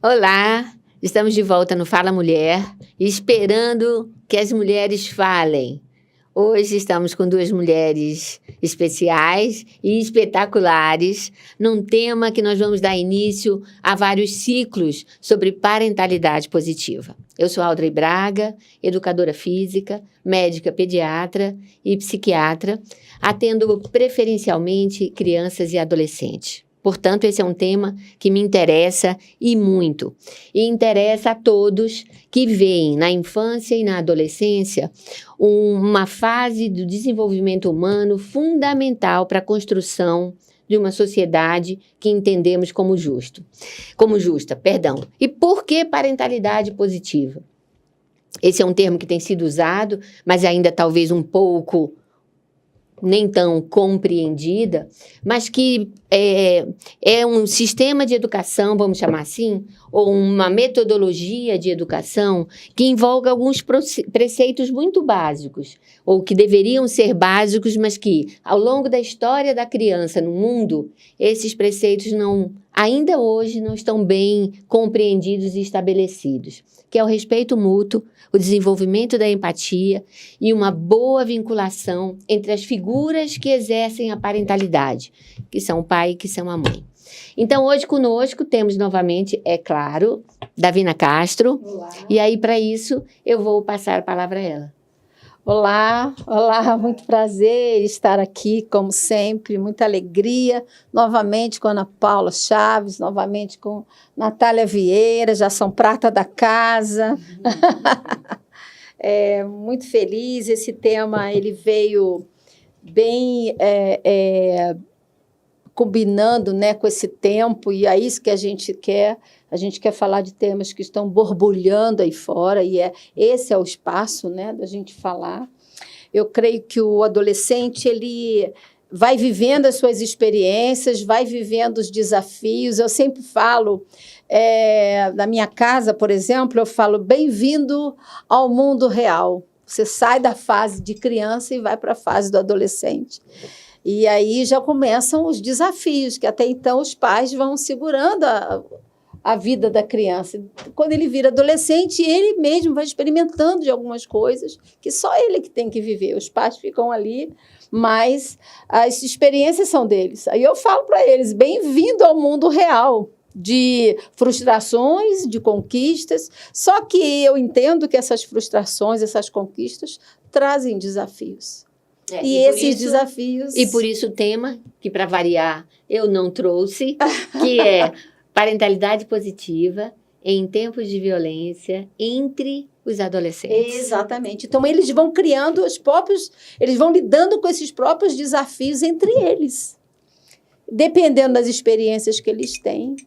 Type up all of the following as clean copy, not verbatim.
Olá, estamos de volta no Fala Mulher, esperando que as mulheres falem. Hoje estamos com duas mulheres especiais e espetaculares, num tema que nós vamos dar início a vários ciclos sobre parentalidade positiva. Eu sou Audrey Braga, educadora física, médica pediatra e psiquiatra, atendo preferencialmente crianças e adolescentes. Portanto, esse é um tema que me interessa e muito. E interessa a todos que veem na infância e na adolescência uma fase do desenvolvimento humano fundamental para a construção de uma sociedade que entendemos como justa. E por que parentalidade positiva? Esse é um termo que tem sido usado, mas ainda talvez um pouco nem tão compreendida, mas que é um sistema de educação, vamos chamar assim, ou uma metodologia de educação que envolve alguns preceitos muito básicos, ou que deveriam ser básicos, mas que, ao longo da história da criança no mundo, esses preceitos ainda hoje não estão bem compreendidos e estabelecidos, que é o respeito mútuo, o desenvolvimento da empatia e uma boa vinculação entre as figuras que exercem a parentalidade, que são o pai e que são a mãe. Então, hoje conosco temos novamente, é claro, Davina Castro. Olá. E aí, para isso, eu vou passar a palavra a ela. Olá, muito prazer estar aqui, como sempre, muita alegria, novamente com Ana Paula Chaves, novamente com Natália Vieira, já são prata da casa. Muito feliz, esse tema ele veio bem combinando, né, com esse tempo, e é isso que a gente quer falar de temas que estão borbulhando aí fora, e esse é o espaço, né, da gente falar. Eu creio que o adolescente, ele vai vivendo as suas experiências, vai vivendo os desafios. Eu sempre falo, na minha casa, por exemplo, eu falo, bem-vindo ao mundo real. Você sai da fase de criança e vai para a fase do adolescente. E aí já começam os desafios, que até então os pais vão segurando a vida da criança. Quando ele vira adolescente, ele mesmo vai experimentando de algumas coisas que só ele que tem que viver. Os pais ficam ali, mas as experiências são deles. Aí eu falo para eles, bem-vindo ao mundo real, de frustrações, de conquistas, só que eu entendo que essas frustrações, essas conquistas, trazem desafios. E esses desafios... E por isso o tema, que para variar eu não trouxe, que é parentalidade positiva em tempos de violência entre os adolescentes. Exatamente. Então, eles vão criando eles vão lidando com esses próprios desafios entre eles. Dependendo das experiências que eles têm,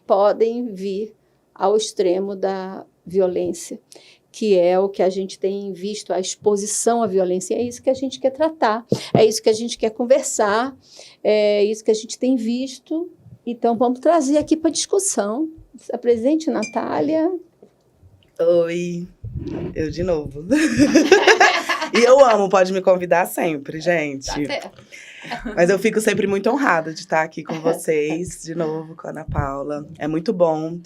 podem vir ao extremo da violência, que é o que a gente tem visto, a exposição à violência. É isso que a gente quer tratar, é isso que a gente quer conversar, é isso que a gente tem visto. Então, vamos trazer aqui para discussão. Se apresente, Natália. Oi, eu de novo. E eu amo, pode me convidar sempre, gente. Mas eu fico sempre muito honrada de estar aqui com vocês, de novo, com a Ana Paula. É muito bom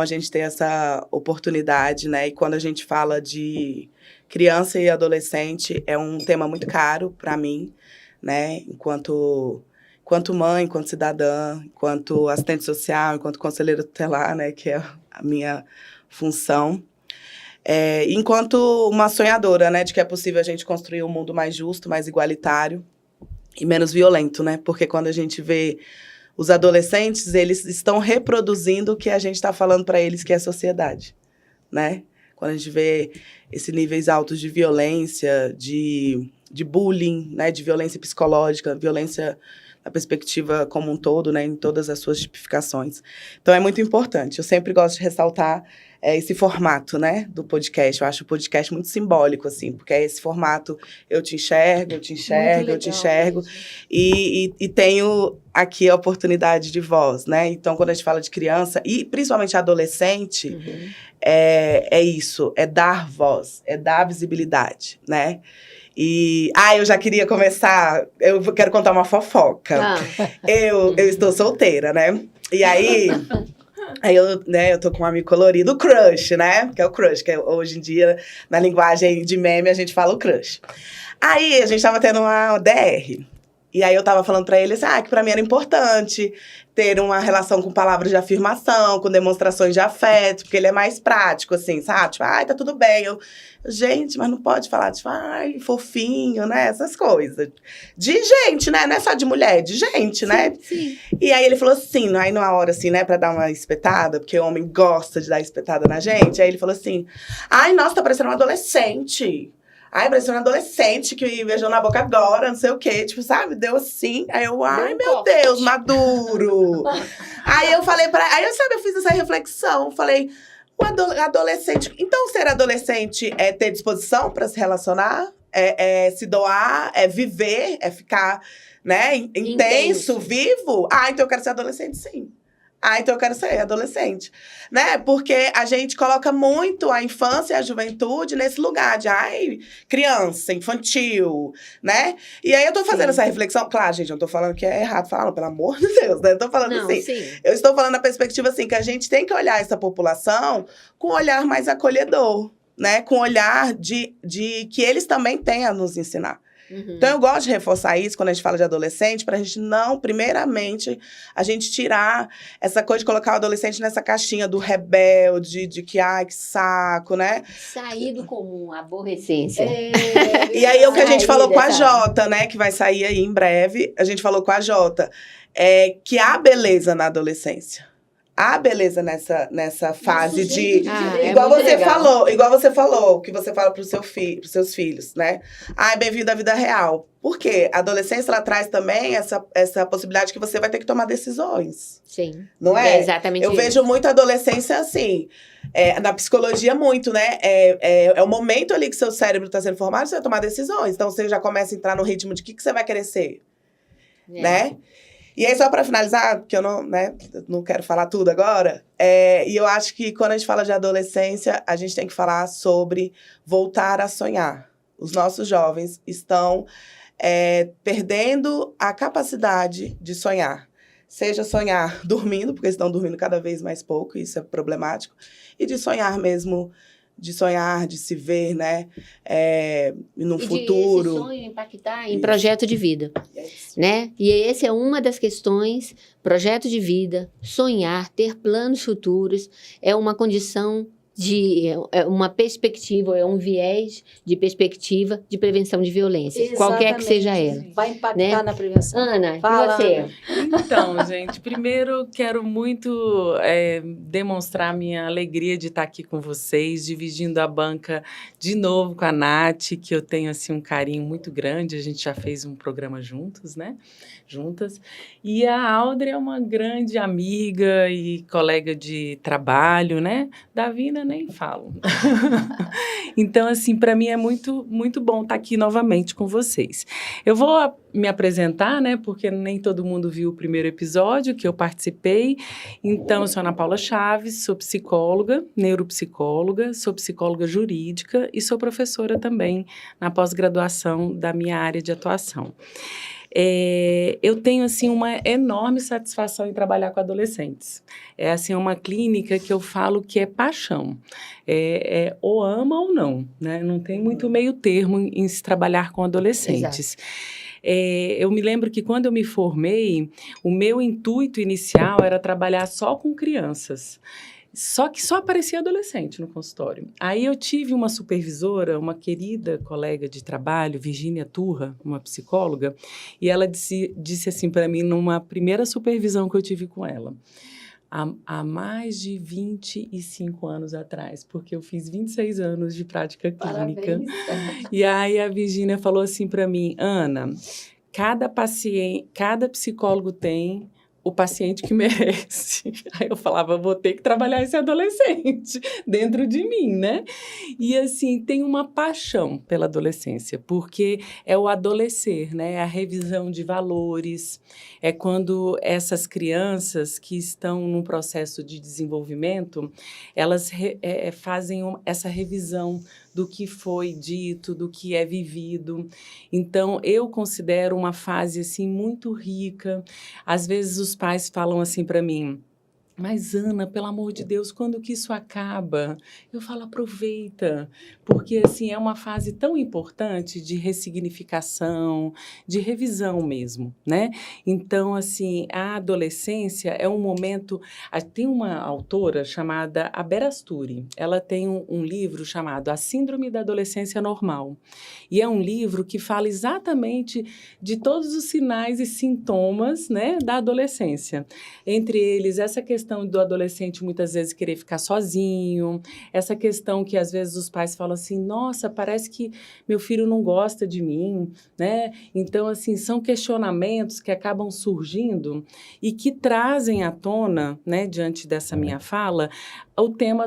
a gente ter essa oportunidade, né? E quando a gente fala de criança e adolescente, é um tema muito caro para mim, né? Enquanto mãe, enquanto cidadã, enquanto assistente social, enquanto conselheira tutelar, né? Que é a minha função. Enquanto uma sonhadora, né? De que é possível a gente construir um mundo mais justo, mais igualitário e menos violento, né? Porque quando a gente vê os adolescentes, eles estão reproduzindo o que a gente está falando para eles que é sociedade, né? Quando a gente vê esses níveis altos de violência, de bullying, né? De violência psicológica, violência na perspectiva como um todo, né? Em todas as suas tipificações. Então, é muito importante. Eu sempre gosto de ressaltar esse formato, né, do podcast. Eu acho o podcast muito simbólico, assim, porque é esse formato, eu te enxergo, eu te enxergo, e tenho aqui a oportunidade de voz, né? Então, quando a gente fala de criança, e principalmente adolescente, é isso, é dar voz, é dar visibilidade, né? E, eu já queria começar, eu quero contar uma fofoca. Eu estou solteira, né? E aí, Aí eu tô com um amigo colorido, o crush, né? Que é o crush, que hoje em dia, na linguagem de meme, a gente fala o crush. Aí a gente tava tendo uma DR. E aí eu tava falando pra ele assim, que pra mim era importante ter uma relação com palavras de afirmação, com demonstrações de afeto, porque ele é mais prático, assim, sabe? Tipo, tá tudo bem. Gente, mas não pode falar, tipo, fofinho, né? Essas coisas. De gente, né? Não é só de mulher, de gente, né? Sim. E aí ele falou assim, aí numa hora assim, né, pra dar uma espetada, porque o homem gosta de dar espetada na gente, aí ele falou assim, nossa, tá parecendo um adolescente. Parecia um adolescente que beijou na boca agora, não sei o quê. Tipo, sabe? Deu assim. Aí eu, meu Deus, maduro. Aí eu falei eu fiz essa reflexão. Falei, o adolescente... Então, ser adolescente é ter disposição para se relacionar? É se doar? É viver? É ficar, né, intenso, vivo? Então eu quero ser adolescente, sim. Então eu quero ser adolescente, né? Porque a gente coloca muito a infância e a juventude nesse lugar de, criança, infantil, né? E aí eu tô fazendo essa reflexão. Claro, gente, eu não tô falando que é errado falar, pelo amor de Deus, né? Eu tô falando assim. Sim. Eu estou falando na perspectiva, assim, que a gente tem que olhar essa população com um olhar mais acolhedor, né? Com um olhar de que eles também têm a nos ensinar. Uhum. Então, eu gosto de reforçar isso quando a gente fala de adolescente, pra gente não, primeiramente, a gente tirar essa coisa de colocar o adolescente nessa caixinha do rebelde, de que, que saco, né? Sair do comum, aborrecência. E aí, o que a gente falou com a Jota, né, que vai sair aí em breve, a gente falou com a Jota, que há beleza na adolescência. Há beleza nessa fase de igual você falou, que você fala pros seus filhos, né? Bem-vindo à vida real. Por quê? A adolescência, ela traz também essa possibilidade que você vai ter que tomar decisões. Sim. Não é? É exatamente Eu vejo muito a adolescência assim, na psicologia muito, né? É o momento ali que seu cérebro está sendo formado, você vai tomar decisões. Então, você já começa a entrar no ritmo de que você vai querer ser, né? E aí, só para finalizar, porque eu não quero falar tudo agora, e eu acho que quando a gente fala de adolescência, a gente tem que falar sobre voltar a sonhar. Os nossos jovens estão perdendo a capacidade de sonhar. Seja sonhar dormindo, porque estão dormindo cada vez mais pouco, e isso é problemático, e de sonhar mesmo, de se ver, né, no futuro. E esse sonho impactar em projeto de vida, né? E essa é uma das questões, projeto de vida, sonhar, ter planos futuros, é uma condição é uma perspectiva, é um viés de perspectiva de prevenção de violência, exatamente, qualquer que seja ela. Vai impactar na prevenção. Ana, fala, e você? Ana. Então, gente, primeiro quero muito demonstrar minha alegria de estar aqui com vocês, dividindo a banca de novo com a Nath, que eu tenho assim um carinho muito grande, a gente já fez um programa juntas. E a Audrey é uma grande amiga e colega de trabalho, né? Davina nem falo. Então, assim, para mim é muito, muito bom estar aqui novamente com vocês. Eu vou me apresentar, né? Porque nem todo mundo viu o primeiro episódio que eu participei. Então, eu sou Ana Paula Chaves, sou psicóloga, neuropsicóloga, sou psicóloga jurídica e sou professora também na pós-graduação da minha área de atuação. Eu tenho, assim, uma enorme satisfação em trabalhar com adolescentes. É, assim, uma clínica que eu falo que é paixão. Ou ama ou não, né? Não tem muito meio termo em se trabalhar com adolescentes. Eu me lembro que quando eu me formei, o meu intuito inicial era trabalhar só com crianças. Só que só aparecia adolescente no consultório. Aí eu tive uma supervisora, uma querida colega de trabalho, Virgínia Turra, uma psicóloga, e ela disse assim para mim, numa primeira supervisão que eu tive com ela, há mais de 25 anos atrás, porque eu fiz 26 anos de prática clínica. Parabéns. E aí a Virgínia falou assim para mim, Ana, cada psicólogo tem o paciente que merece. Aí eu falava, vou ter que trabalhar esse adolescente dentro de mim, né? E assim, tem uma paixão pela adolescência, porque é o adolescer, né? É a revisão de valores, é quando essas crianças que estão num processo de desenvolvimento, elas fazem essa revisão do que foi dito, do que é vivido. Então, eu considero uma fase, assim, muito rica. Às vezes, os pais falam assim para mim, Mas, Ana, pelo amor de Deus, quando que isso acaba? Eu falo, aproveita, porque, assim, é uma fase tão importante de ressignificação, de revisão mesmo, né? Então, assim, a adolescência é um momento... Tem uma autora chamada Aberasturi, ela tem um livro chamado A Síndrome da Adolescência Normal, e é um livro que fala exatamente de todos os sinais e sintomas, né, da adolescência. Entre eles, essa questão do adolescente muitas vezes querer ficar sozinho, essa questão que às vezes os pais falam assim, nossa, parece que meu filho não gosta de mim, né? Então, assim, são questionamentos que acabam surgindo e que trazem à tona, né, diante dessa minha fala, o tema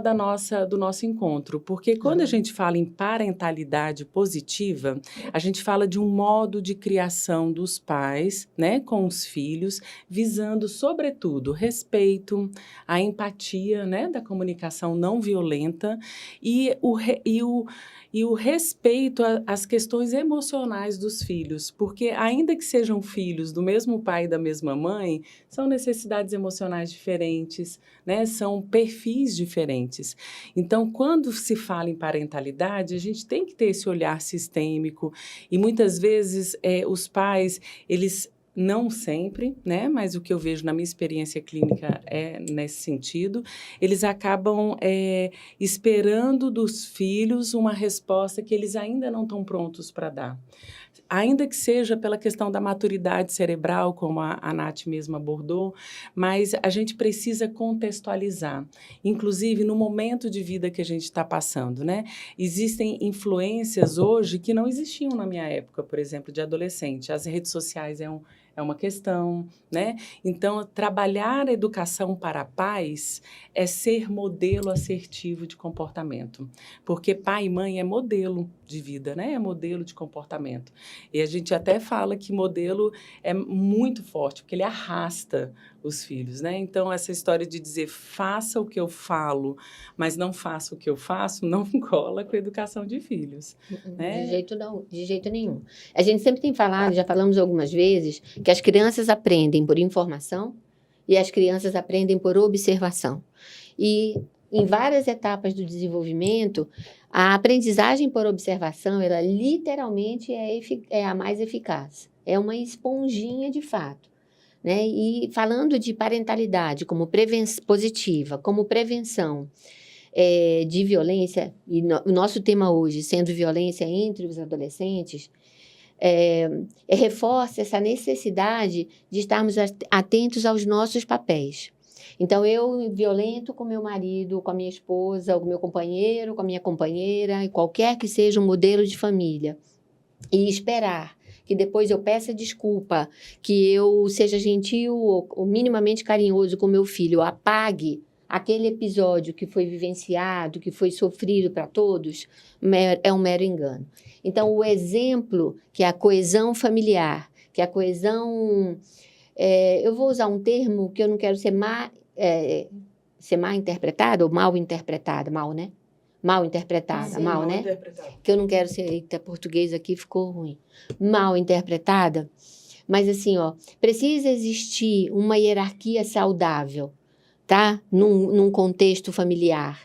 do nosso encontro. Porque quando a gente fala em parentalidade positiva, a gente fala de um modo de criação dos pais, né, com os filhos, visando, sobretudo, respeito, a empatia, né, da comunicação não violenta e o respeito às questões emocionais dos filhos, porque ainda que sejam filhos do mesmo pai e da mesma mãe, são necessidades emocionais diferentes, né, são perfis diferentes. Então, quando se fala em parentalidade, a gente tem que ter esse olhar sistêmico e muitas vezes os pais, eles não sempre, né? Mas o que eu vejo na minha experiência clínica é nesse sentido. Eles acabam esperando dos filhos uma resposta que eles ainda não estão prontos para dar. Ainda que seja pela questão da maturidade cerebral, como a Nath mesma abordou, mas a gente precisa contextualizar, inclusive no momento de vida que a gente está passando, né? Existem influências hoje que não existiam na minha época, por exemplo, de adolescente. As redes sociais é uma questão, né? Então, trabalhar a educação para pais é ser modelo assertivo de comportamento, porque pai e mãe é modelo de vida, né? É modelo de comportamento. E a gente até fala que modelo é muito forte, porque ele arrasta os filhos, né? Então, essa história de dizer faça o que eu falo, mas não faça o que eu faço, não cola com a educação de filhos. Né? De jeito nenhum. A gente sempre tem falado, já falamos algumas vezes, que as crianças aprendem por informação e as crianças aprendem por observação. E em várias etapas do desenvolvimento, a aprendizagem por observação, ela literalmente é a mais eficaz. É uma esponjinha de fato. Né? E falando de parentalidade como positiva, como prevenção de violência, e o nosso tema hoje sendo violência entre os adolescentes, reforça essa necessidade de estarmos atentos aos nossos papéis. Então, eu violento com meu marido, com a minha esposa, com o meu companheiro, com a minha companheira, e qualquer que seja o modelo de família, e esperar que depois eu peça desculpa, que eu seja gentil ou minimamente carinhoso com meu filho, apague aquele episódio que foi vivenciado, que foi sofrido para todos, é um mero engano. Então, o exemplo que é a coesão familiar, que é a coesão... eu vou usar um termo que eu não quero ser mal interpretada, ou mal interpretada, mal, né? Mal interpretada, Sim, mal, né? Que eu não quero ser... Eita, português aqui ficou ruim. Mal interpretada. Mas, assim, precisa existir uma hierarquia saudável, tá? Num contexto familiar,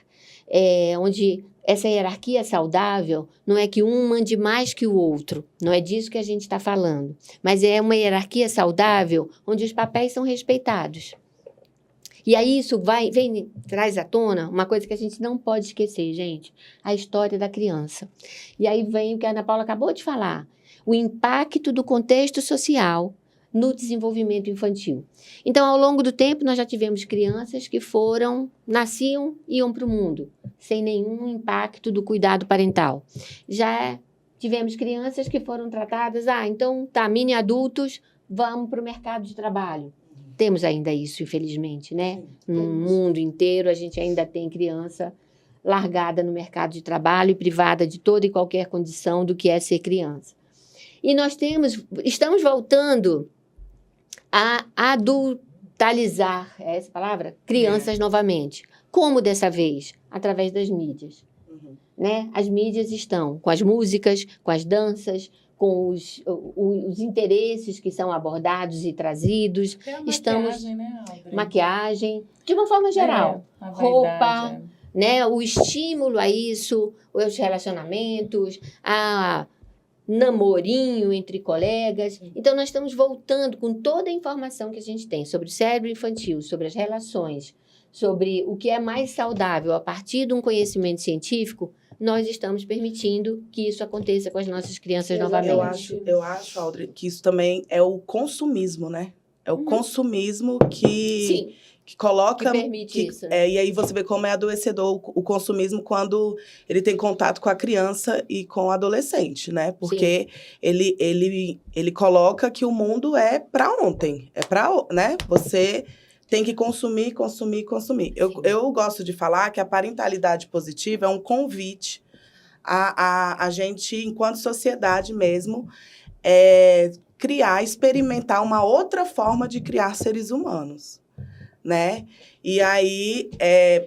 onde essa hierarquia saudável não é que um mande mais que o outro, não é disso que a gente está falando, mas é uma hierarquia saudável onde os papéis são respeitados. E aí isso traz à tona uma coisa que a gente não pode esquecer, gente, a história da criança. E aí vem o que a Ana Paula acabou de falar, o impacto do contexto social no desenvolvimento infantil. Então, ao longo do tempo, nós já tivemos crianças que nasciam e iam para o mundo, sem nenhum impacto do cuidado parental. Já tivemos crianças que foram tratadas, então, mini adultos, vamos para o mercado de trabalho. Temos ainda isso, infelizmente, né? No mundo inteiro, a gente ainda tem criança largada no mercado de trabalho e privada de toda e qualquer condição do que é ser criança. E nós estamos voltando a adultalizar, é essa palavra? Crianças novamente. Como dessa vez? Através das mídias. Né? As mídias estão com as músicas, com as danças, com os interesses que são abordados e trazidos. Até a Estamos maquiagem, né, Audrey? maquiagem, de uma forma geral. A Roupa, vaidade, né? O estímulo a isso, os relacionamentos, a namorinho entre colegas. Então, nós estamos voltando com toda a informação que a gente tem sobre o cérebro infantil, sobre as relações, sobre o que é mais saudável a partir de um conhecimento científico. Nós estamos permitindo que isso aconteça com as nossas crianças novamente. Eu acho, Audrey, que isso também é o consumismo, né? É o consumismo Sim, que coloca... que permite isso. Né? E aí você vê como é adoecedor o consumismo quando ele tem contato com a criança e com o adolescente, né? Porque ele coloca que o mundo é para ontem, né? Você tem que consumir, consumir, consumir. Eu gosto de falar que a parentalidade positiva é um convite a gente, enquanto sociedade mesmo, criar, experimentar uma outra forma de criar seres humanos, né? E aí,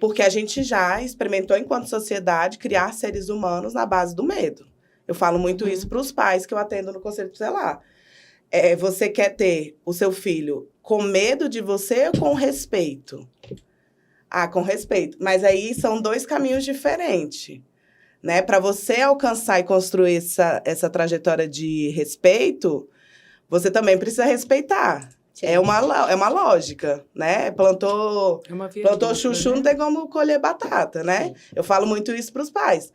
porque a gente já experimentou, enquanto sociedade, criar seres humanos na base do medo. Eu falo muito isso para os pais que eu atendo no Conselho Tutelar. Você quer ter o seu filho com medo de você ou com respeito? Ah, com respeito. Mas aí são dois caminhos diferentes, né? Para você alcançar e construir essa trajetória de respeito, você também precisa respeitar. Sim. É uma lógica, né? Plantou chuchu, não tem como colher batata, né? Sim. Eu falo muito isso para os pais.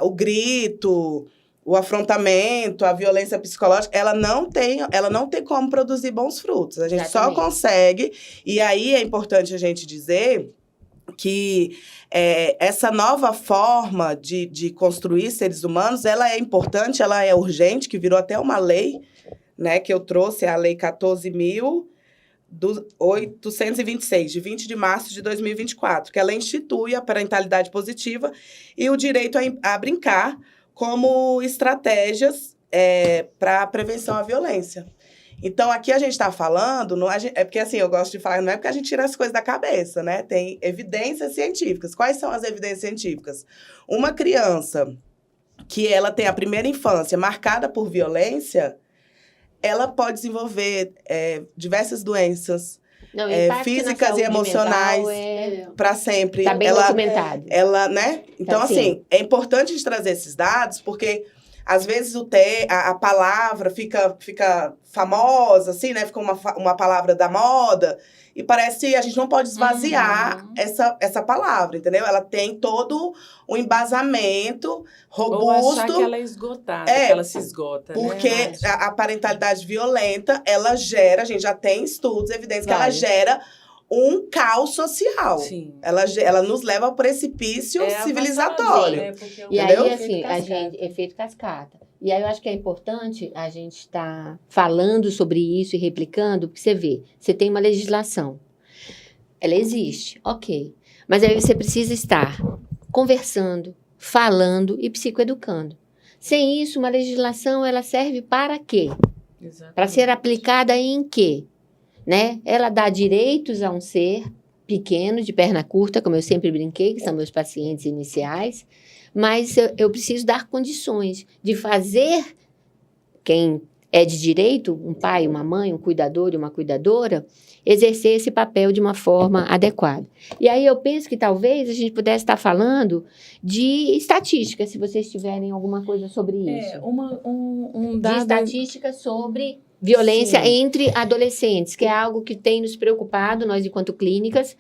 O grito, o afrontamento, a violência psicológica, ela não tem como produzir bons frutos. A gente Exatamente. só consegue. E aí é importante a gente dizer que essa nova forma de construir seres humanos, ela é importante, ela é urgente, que virou até uma lei, né, que eu trouxe, a Lei 14.826, de 20 de março de 2024, que ela institui a parentalidade positiva e o direito a brincar como estratégias para a prevenção à violência. Então, aqui a gente está falando, porque assim, eu gosto de falar, não é porque a gente tira as coisas da cabeça, né? Tem evidências científicas. Quais são as evidências científicas? Uma criança que ela tem a primeira infância marcada por violência, ela pode desenvolver diversas doenças físicas e emocionais para sempre. Está bem documentado. Né? Então, assim, é importante a gente trazer esses dados, porque às vezes a palavra fica famosa, assim, né? Fica uma palavra da moda. E parece que a gente não pode esvaziar essa palavra, entendeu? Ela tem todo um embasamento robusto. Ou achar que ela é esgotada, que ela se esgota, porque né? a parentalidade violenta, ela gera, a gente já tem estudos, evidências que ela gera um caos social. Sim. Ela nos leva ao precipício civilizatório. Né? E aí, assim, efeito cascata. E aí eu acho que é importante a gente estar falando sobre isso e replicando, porque você vê, você tem uma legislação. Ela existe, ok. Mas aí você precisa estar conversando, falando e psicoeducando. Sem isso, uma legislação, ela serve para quê? Para ser aplicada em quê? Né? Ela dá direitos a um ser pequeno, de perna curta, como eu sempre brinquei, que são meus pacientes iniciais, mas eu preciso dar condições de fazer quem é de direito, um pai, uma mãe, um cuidador e uma cuidadora, exercer esse papel de uma forma adequada. E aí eu penso que talvez a gente pudesse estar falando de estatística, se vocês tiverem alguma coisa sobre isso. Um de dado... estatística sobre violência Sim. entre adolescentes, que é algo que tem nos preocupado, nós enquanto clínicas,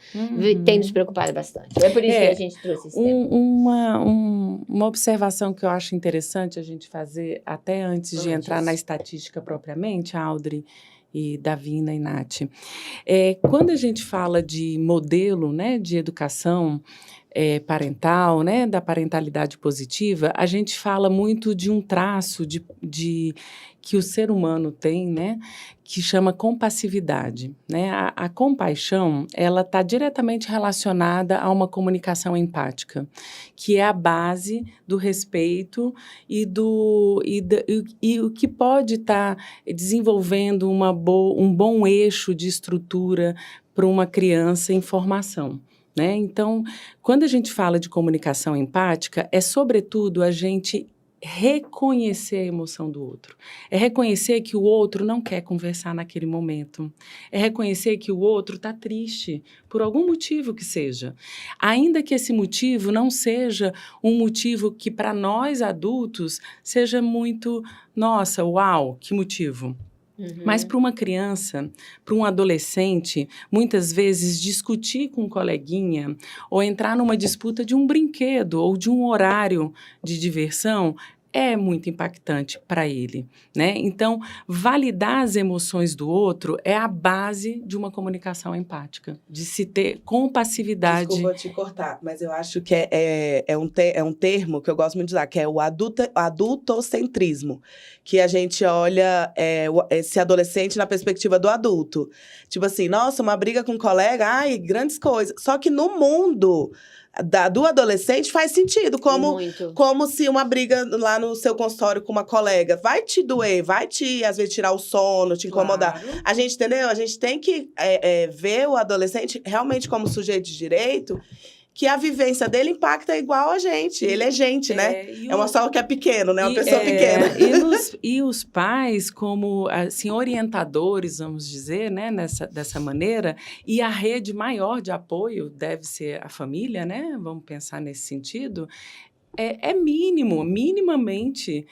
tem nos preocupado bastante. É por isso que a gente trouxe esse tema. Uma observação que eu acho interessante a gente fazer, até antes de entrar na estatística propriamente, Audrey e Davina e Nath, quando a gente fala de modelo, né, de educação parental, né, da parentalidade positiva, a gente fala muito de um traço que o ser humano tem, né, que chama compassividade, né? A compaixão, ela está diretamente relacionada a uma comunicação empática, que é a base do respeito e o que pode estar desenvolvendo um bom eixo de estrutura para uma criança em formação. Né? Então, quando a gente fala de comunicação empática, é sobretudo a gente reconhecer a emoção do outro. É reconhecer que o outro não quer conversar naquele momento. É reconhecer que o outro está triste, por algum motivo que seja. Ainda que esse motivo não seja um motivo que, para nós adultos, seja muito, nossa, uau, que motivo. Mas para uma criança, para um adolescente, muitas vezes discutir com um coleguinha ou entrar numa disputa de um brinquedo ou de um horário de diversão é muito impactante para ele, né? Então, validar as emoções do outro é a base de uma comunicação empática, de se ter compassividade. Desculpa te cortar, mas eu acho que é um termo que eu gosto muito de usar, que é o adultocentrismo, que a gente olha esse adolescente na perspectiva do adulto. Tipo assim, nossa, uma briga com um colega, ai, grandes coisas. Só que no mundo do adolescente faz sentido, como se uma briga lá no seu consultório com uma colega vai te doer, vai te, às vezes, tirar o sono, te incomodar. Claro. A gente, entendeu? A gente tem que ver o adolescente realmente como sujeito de direito, que a vivência dele impacta igual a gente. Ele é gente, né? É uma só que é pequeno, né? Uma pessoa pequena. E os pais, como assim, orientadores, vamos dizer, né? Dessa maneira, e a rede maior de apoio deve ser a família, né? Vamos pensar nesse sentido. Minimamente,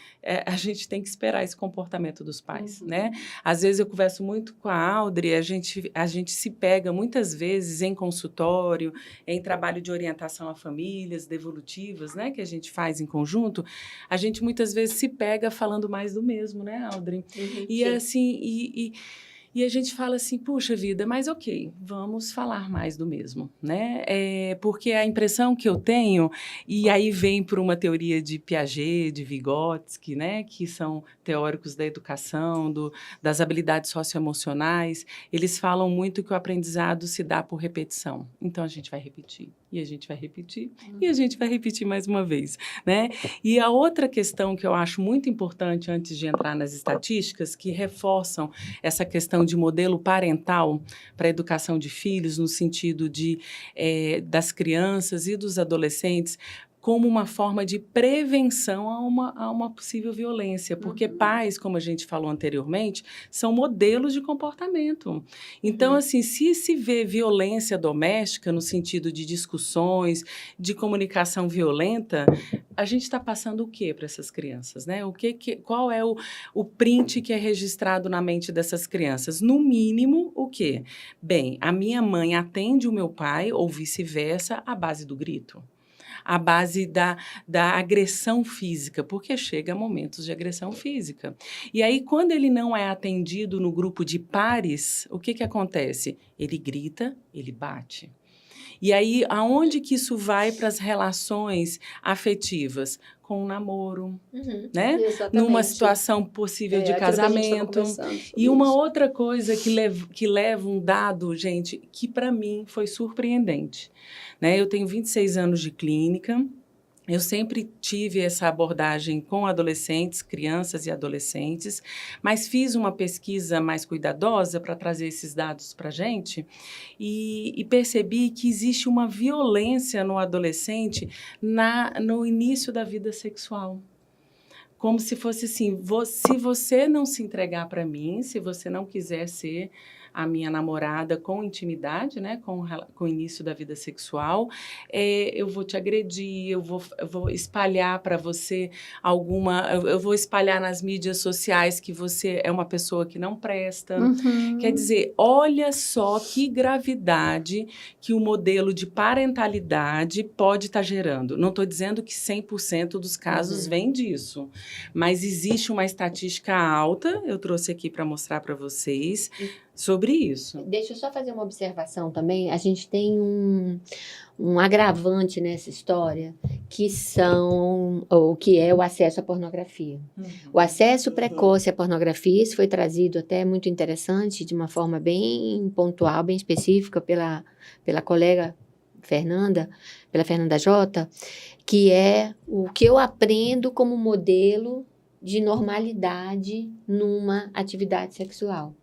a gente tem que esperar esse comportamento dos pais, né? Às vezes eu converso muito com a Audrey, a gente se pega muitas vezes em consultório, em trabalho de orientação a famílias, devolutivas, né? Que a gente faz em conjunto, a gente muitas vezes se pega falando mais do mesmo, né, Audrey? E assim, e a gente fala assim, puxa vida, mas ok, vamos falar mais do mesmo, né? Porque a impressão que eu tenho, e aí vem por uma teoria de Piaget, de Vygotsky, né? Que são teóricos da educação, das habilidades socioemocionais, eles falam muito que o aprendizado se dá por repetição. Então, a gente vai repetir, e a gente vai repetir, e a gente vai repetir mais uma vez, né? E a outra questão que eu acho muito importante, antes de entrar nas estatísticas, que reforçam essa questão de modelo parental para a educação de filhos, no sentido das crianças e dos adolescentes, como uma forma de prevenção a uma possível violência. Porque pais, como a gente falou anteriormente, são modelos de comportamento. Então, assim, se vê violência doméstica, no sentido de discussões, de comunicação violenta, a gente está passando o quê para essas crianças, né? Qual é o print que é registrado na mente dessas crianças? No mínimo, o quê? Bem, a minha mãe atende o meu pai, ou vice-versa, à base do grito. A base da agressão física, porque chega a momentos de agressão física. E aí, quando ele não é atendido no grupo de pares, o que acontece? Ele grita, ele bate. E aí, aonde que isso vai para as relações afetivas? Com um namoro, né? Exatamente. Numa situação possível de casamento. E uma outra coisa que leva um dado, gente, que para mim foi surpreendente, né? Eu tenho 26 anos de clínica. Eu sempre tive essa abordagem com adolescentes, crianças e adolescentes, mas fiz uma pesquisa mais cuidadosa para trazer esses dados para a gente e percebi que existe uma violência no adolescente no início da vida sexual. Como se fosse assim, se você não se entregar para mim, se você não quiser ser a minha namorada com intimidade, né, com o início da vida sexual, eu vou te agredir, eu vou espalhar para você eu vou espalhar nas mídias sociais que você é uma pessoa que não presta. Quer dizer, olha só que gravidade que o modelo de parentalidade pode estar gerando. Não estou dizendo que 100% dos casos vem disso, mas existe uma estatística alta, eu trouxe aqui para mostrar para vocês, sobre isso. Deixa eu só fazer uma observação também. A gente tem um agravante nessa história, que é o acesso à pornografia. O acesso precoce à pornografia, isso foi trazido até muito interessante, de uma forma bem pontual, bem específica pela colega Fernanda Jota, que é o que eu aprendo como modelo de normalidade numa atividade sexual.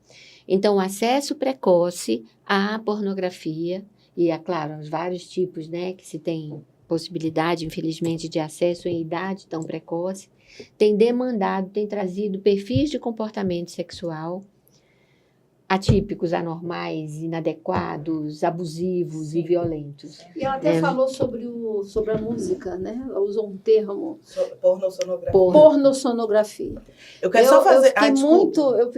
Então, o acesso precoce à pornografia, e, é claro, os vários tipos, né, que se tem possibilidade, infelizmente, de acesso em idade tão precoce, tem demandado, tem trazido perfis de comportamento sexual atípicos, anormais, inadequados, abusivos e violentos. E ela até falou sobre a música, né? Ela usou um termo. Pornossonografia. Pornossonografia. Eu quero só fazer...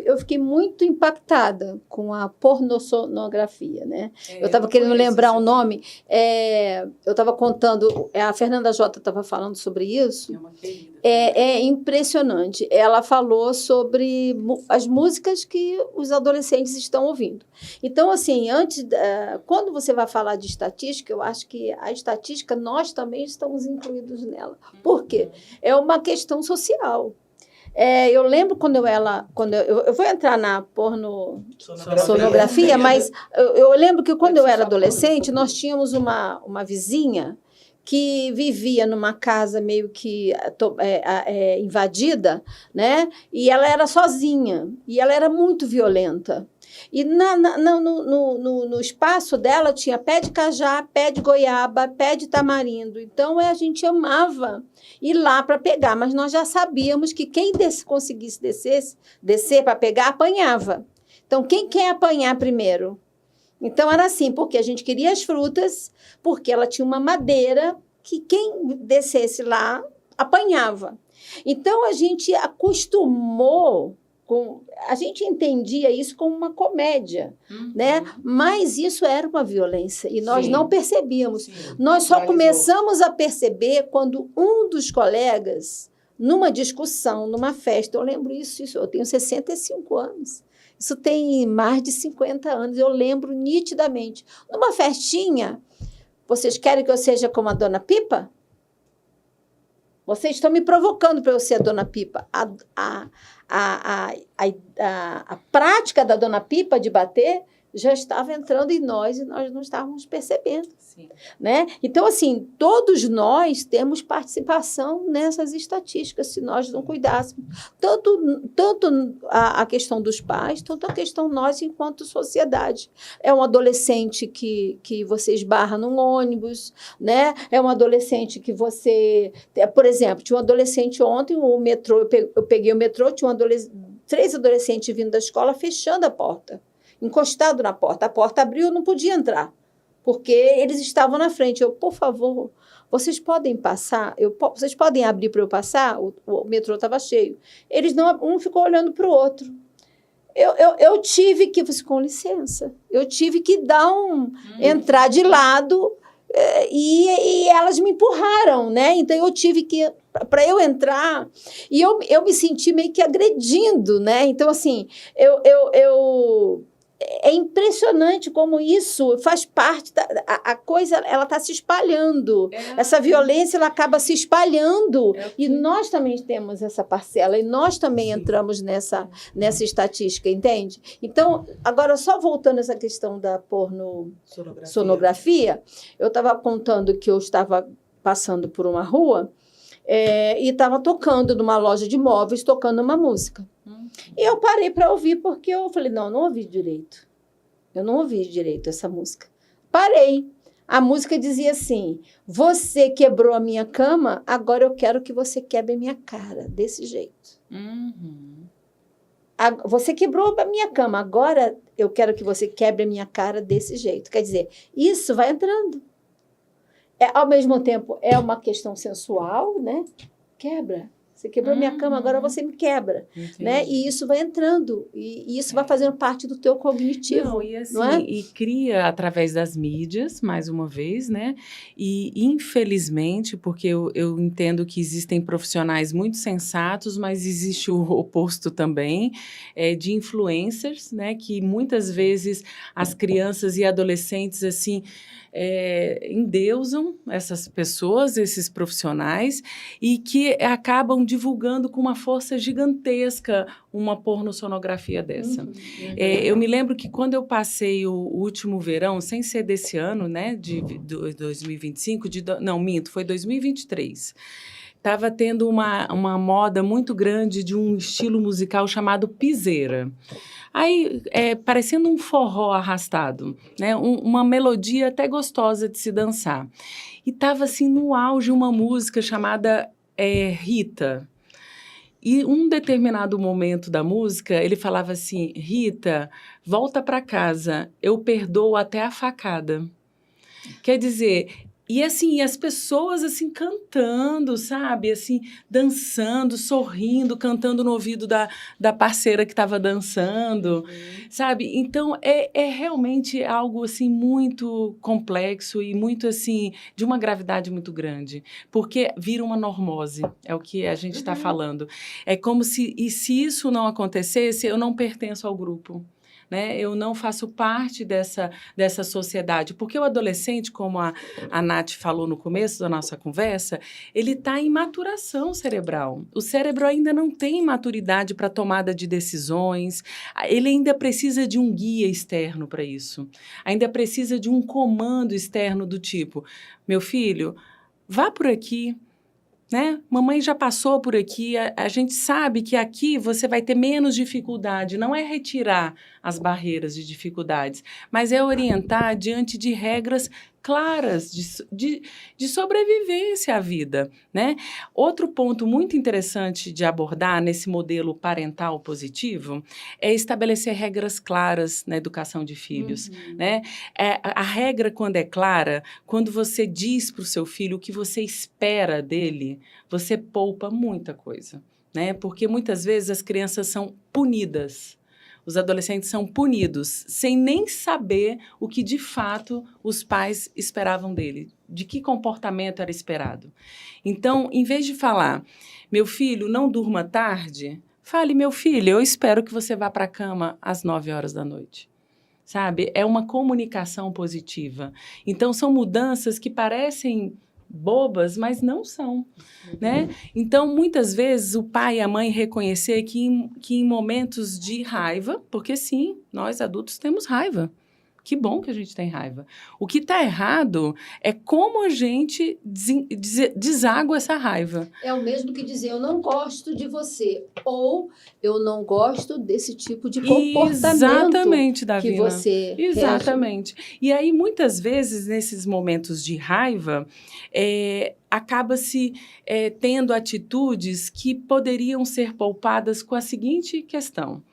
Eu fiquei muito impactada com a pornossonografia, né? Eu estava querendo lembrar o nome. Eu estava contando, a Fernanda Jota estava falando sobre isso. É impressionante. Ela falou sobre as músicas que os adolescentes estão ouvindo. Então, assim, quando você vai falar de estatística, eu acho que a estatística, nós também estamos incluídos nela. Por quê? É uma questão social. Eu lembro quando eu vou entrar na pornossonografia, mas eu lembro que quando eu era adolescente, nós tínhamos uma vizinha que vivia numa casa meio que invadida, né? E ela era sozinha, e ela era muito violenta. E no espaço dela tinha pé de cajá, pé de goiaba, pé de tamarindo. Então, a gente amava ir lá para pegar, mas nós já sabíamos que quem conseguisse descer para pegar, apanhava. Então, quem quer apanhar primeiro? Então, era assim, porque a gente queria as frutas, porque ela tinha uma madeira que quem descesse lá apanhava. Então, a gente acostumou, a gente entendia isso como uma comédia, né? Mas isso era uma violência e nós não percebíamos. Nós só começamos a perceber quando um dos colegas, numa discussão, numa festa, eu lembro isso, eu tenho 65 anos. Isso tem mais de 50 anos, eu lembro nitidamente. Numa festinha, vocês querem que eu seja como a Dona Pipa? Vocês estão me provocando para eu ser a Dona Pipa. A prática da Dona Pipa de bater já estava entrando em nós e nós não estávamos percebendo. Né? Então, assim, todos nós temos participação nessas estatísticas, se nós não cuidássemos. Tanto a questão dos pais, tanto a questão nós enquanto sociedade. É um adolescente que você esbarra num ônibus, né? É um adolescente que você... Por exemplo, tinha um adolescente ontem, o metrô, eu peguei o metrô, tinha 3 adolescentes vindo da escola fechando a porta, encostado na porta. A porta abriu, eu não podia entrar, porque eles estavam na frente. Por favor, vocês podem passar? Vocês podem abrir para eu passar? O metrô estava cheio. Eles não, um ficou olhando para o outro. Eu tive que, com licença, eu tive que entrar de lado e elas me empurraram, né? Então, eu tive que, para eu entrar, e eu me senti meio que agredindo, né? Então, assim, é impressionante como isso faz parte a coisa, ela está se espalhando. Essa violência, ela acaba se espalhando. E nós também temos essa parcela, e nós também entramos nessa estatística, entende? Então, agora, só voltando a essa questão da pornossonografia, eu estava contando que eu estava passando por uma rua e estava tocando numa loja de móveis, tocando uma música. E eu parei para ouvir, porque eu falei, não ouvi direito. Eu não ouvi direito essa música. Parei. A música dizia assim, você quebrou a minha cama, agora eu quero que você quebre a minha cara, desse jeito. Você quebrou a minha cama, agora eu quero que você quebre a minha cara desse jeito. Quer dizer, isso vai entrando. Ao mesmo tempo, é uma questão sensual, né? Quebra. Você quebrou minha cama, agora você me quebra. Né? E isso vai entrando. E isso vai fazendo parte do teu cognitivo. Não, e assim, não é? E cria através das mídias, mais uma vez, né? E, infelizmente, porque eu entendo que existem profissionais muito sensatos, mas existe o oposto também, de influencers, né? Que muitas vezes as crianças e adolescentes, assim, endeusam essas pessoas, esses profissionais, e que acabam divulgando com uma força gigantesca uma pornossonografia dessa. Eu me lembro que quando eu passei o último verão, sem ser desse ano, né, de 2025, não, minto, foi 2023, estava tendo uma moda muito grande de um estilo musical chamado piseira. Aí, parecendo um forró arrastado, né? Uma melodia até gostosa de se dançar. E estava, assim, no auge uma música chamada Rita. E um determinado momento da música, ele falava assim, Rita, volta para casa, eu perdoo até a facada. Quer dizer, e assim, as pessoas assim cantando, sabe? Assim, dançando, sorrindo, cantando no ouvido da parceira que estava dançando, sabe? Então, é realmente algo assim muito complexo e muito assim, de uma gravidade muito grande. Porque vira uma normose, é o que a gente está falando. É como se isso não acontecesse, eu não pertenço ao grupo. Né? Eu não faço parte dessa sociedade, porque o adolescente, como a Nath falou no começo da nossa conversa, ele está em maturação cerebral. O cérebro ainda não tem maturidade para tomada de decisões, ele ainda precisa de um guia externo para isso, ainda precisa de um comando externo do tipo, meu filho, vá por aqui, né? Mamãe já passou por aqui, a gente sabe que aqui você vai ter menos dificuldade, não é retirar as barreiras de dificuldades, mas é orientar diante de regras claras de sobrevivência à vida, né? Outro ponto muito interessante de abordar nesse modelo parental positivo é estabelecer regras claras na educação de filhos, né? A regra, quando é clara, quando você diz para o seu filho o que você espera dele, você poupa muita coisa, né? Porque muitas vezes as crianças são punidas. Os adolescentes são punidos sem nem saber o que, de fato, os pais esperavam dele, de que comportamento era esperado. Então, em vez de falar, meu filho, não durma tarde, fale, meu filho, eu espero que você vá para a cama às 9 horas da noite. Sabe? É uma comunicação positiva. Então, são mudanças que parecem bobas, mas não são, né? Então, muitas vezes, o pai e a mãe reconhecer que em momentos de raiva, porque sim, nós adultos temos raiva. Que bom que a gente tem raiva. O que está errado é como a gente deságua essa raiva. É o mesmo que dizer, eu não gosto de você, ou eu não gosto desse tipo de comportamento. Exatamente, Davina. Que você Exatamente. Reage. E aí, muitas vezes, nesses momentos de raiva, acaba-se tendo atitudes que poderiam ser poupadas com a seguinte questão.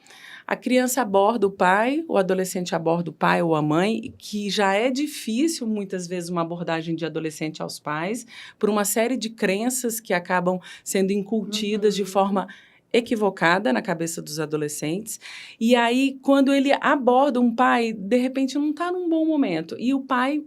A criança aborda o pai, o adolescente aborda o pai ou a mãe, que já é difícil, muitas vezes, uma abordagem de adolescente aos pais, por uma série de crenças que acabam sendo incutidas de forma equivocada na cabeça dos adolescentes. E aí, quando ele aborda um pai, de repente não está num bom momento. E o pai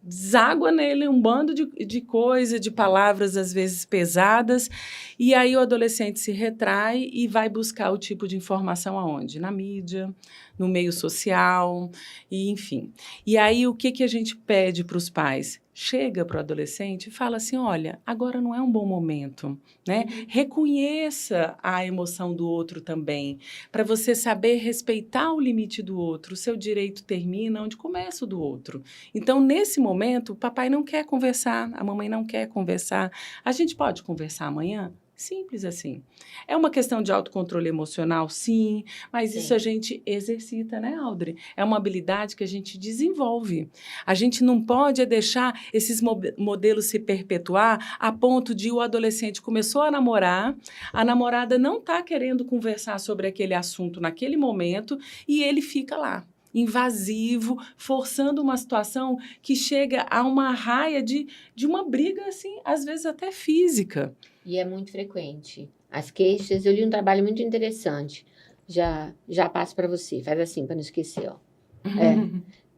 deságua nele um bando de coisa, de palavras às vezes pesadas, e aí o adolescente se retrai e vai buscar o tipo de informação aonde? Na mídia, no meio social, e enfim. E aí o que a gente pede para os pais? Chega para o adolescente e fala assim, olha, agora não é um bom momento, né? Reconheça a emoção do outro também, para você saber respeitar o limite do outro. O seu direito termina onde começa o do outro. Então, nesse momento, o papai não quer conversar, a mamãe não quer conversar. A gente pode conversar amanhã? Simples assim. É uma questão de autocontrole emocional, sim, mas isso a gente exercita, né, Audrey? É uma habilidade que a gente desenvolve. A gente não pode deixar esses modelos se perpetuar a ponto de o adolescente começou a namorar, a namorada não está querendo conversar sobre aquele assunto naquele momento e ele fica lá, invasivo, forçando uma situação que chega a uma raia de uma briga, assim, às vezes até física. E é muito frequente. As queixas, eu li um trabalho muito interessante. Já passo para você. Faz assim, para não esquecer, ó.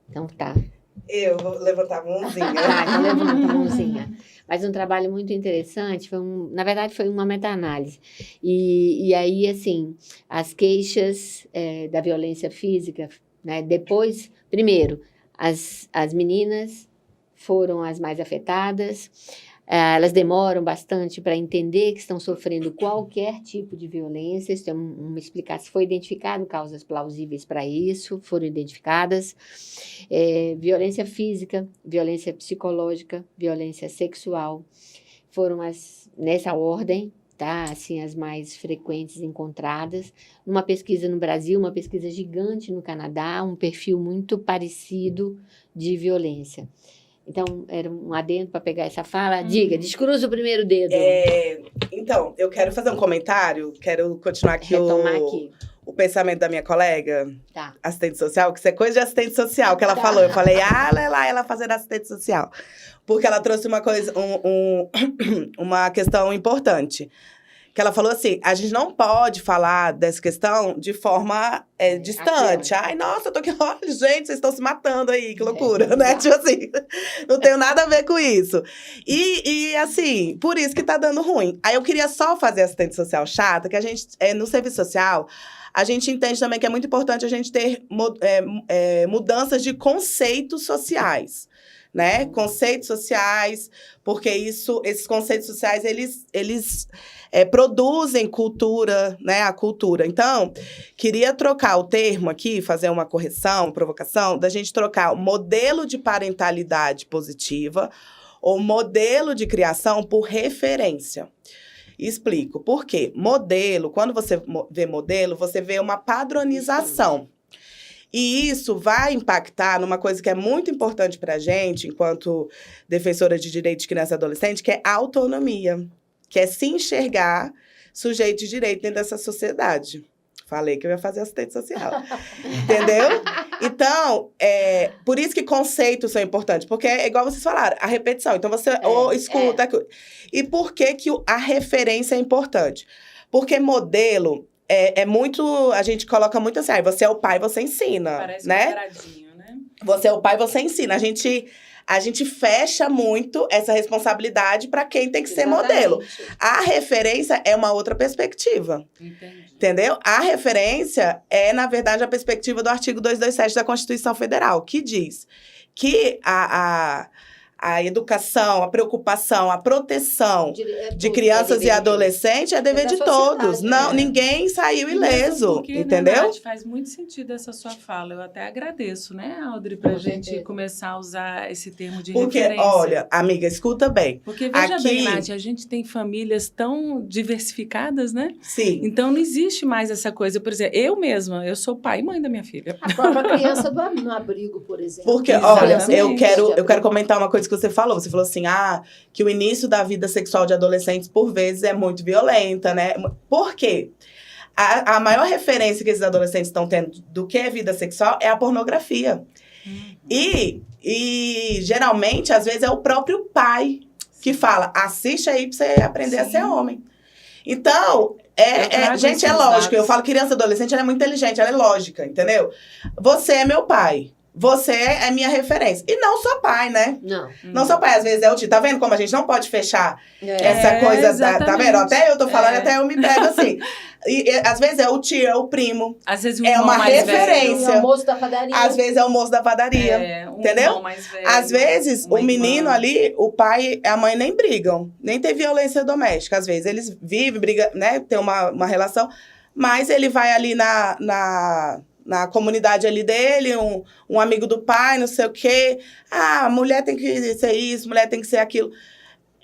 Então tá. Eu vou levantar a mãozinha. Então levanta a mãozinha. Mas um trabalho muito interessante, na verdade foi uma meta-análise. E aí, assim, as queixas da violência física, né? Depois, primeiro, as meninas foram as mais afetadas. Elas demoram bastante para entender que estão sofrendo qualquer tipo de violência. Isso é uma explicação. Foi identificado causas plausíveis para isso, foram identificadas. Violência física, violência psicológica, violência sexual. Foram nessa ordem, tá? Assim, as mais frequentes encontradas. Numa pesquisa no Brasil, uma pesquisa gigante no Canadá, um perfil muito parecido de violência. Então, era um adendo para pegar essa fala. Diga, descruza o primeiro dedo. Então, eu quero fazer um comentário, quero continuar aqui Retomar aqui. o pensamento da minha colega, Tá. assistente social, que isso é coisa de assistente social, que ela falou. Eu falei, ela fazendo assistente social. Porque ela trouxe uma coisa, uma questão importante. Que ela falou assim, a gente não pode falar dessa questão de forma distante. Ai, nossa, eu tô aqui, olha, gente, vocês estão se matando aí, que loucura, né? Tipo assim, não tenho nada a ver com isso. E assim, por isso que tá dando ruim. Aí eu queria só fazer assistente social chata, que a gente, no serviço social, a gente entende também que é muito importante a gente ter mudanças de conceitos sociais. Né? Conceitos sociais, porque esses conceitos sociais, eles produzem cultura, né? A cultura. Então, queria trocar o termo aqui, fazer uma correção, provocação, da gente trocar o modelo de parentalidade positiva ou modelo de criação por referência. Explico. Por quê? Modelo, quando você vê modelo, você vê uma padronização. E isso vai impactar numa coisa que é muito importante para a gente, enquanto defensora de direitos de criança e adolescente, que é a autonomia, que é se enxergar sujeito de direito dentro dessa sociedade. Falei que eu ia fazer assistente social. Entendeu? Então, por isso que conceitos são importantes, porque é igual vocês falaram, a repetição. Então, você escuta. E por que a referência é importante? Porque modelo... muito, a gente coloca muito assim, você é o pai, você ensina, parece né? Um quadradinho, né? Você é o pai, você ensina. A gente fecha muito essa responsabilidade para quem tem que ser modelo. A referência é uma outra perspectiva. Entendi. Entendeu? A referência é, na verdade, a perspectiva do artigo 227 da Constituição Federal, que diz que a educação, a preocupação, a proteção de crianças e adolescentes é dever de todos. Não, ninguém saiu ileso, porque, entendeu? Na verdade, faz muito sentido essa sua fala. Eu até agradeço, né, Audrey, pra gente começar a usar esse termo de referência. Porque, olha, amiga, escuta bem. Porque, veja bem, Nath, a gente tem famílias tão diversificadas, né? Sim. Então, não existe mais essa coisa. Por exemplo, eu mesma, eu sou pai e mãe da minha filha. A própria criança no abrigo, por exemplo. Porque, olha, eu quero comentar uma coisa que você falou. Você falou assim, que o início da vida sexual de adolescentes, por vezes, é muito violenta, né? Por quê? A maior referência que esses adolescentes estão tendo do que é vida sexual é a pornografia. E geralmente, às vezes, é o próprio pai que fala, assiste aí pra você aprender a ser homem. Então, gente, é lógico. Eu falo criança e adolescente, ela é muito inteligente, ela é lógica, entendeu? Você é meu pai. Você é minha referência. E não só pai, né? Não só pai, às vezes é o tio. Tá vendo como a gente não pode fechar essa coisa? Tá vendo? Até eu tô falando, até eu me pego assim. E às vezes é o tio, é o primo. Às vezes o é irmão uma mais referência. É o moço da padaria. Às vezes é o moço da padaria. Entendeu? Irmão mais velho, às vezes, o menino ali, o pai e a mãe nem brigam. Nem tem violência doméstica. Às vezes eles vivem, brigam, né? Tem uma relação. Mas ele vai ali na comunidade ali dele, um amigo do pai, não sei o quê. Mulher tem que ser isso, mulher tem que ser aquilo.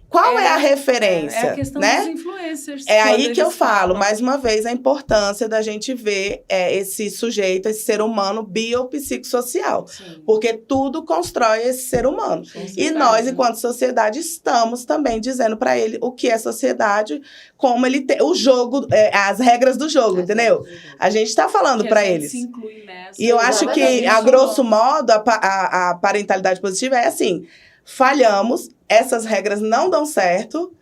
Qual é a referência? É a questão né? dos influencers. É aí que eu falo, mais uma vez, a importância da gente ver esse sujeito, esse ser humano biopsicossocial. Sim. Porque tudo constrói esse ser humano. E nós, enquanto sociedade, estamos também dizendo para ele o que é sociedade, como ele tem o jogo, as regras do jogo, entendeu? A gente está falando para eles. Se inclui nessa. E eu acho que, a grosso modo, a parentalidade positiva é assim: falhamos, essas regras não dão certo,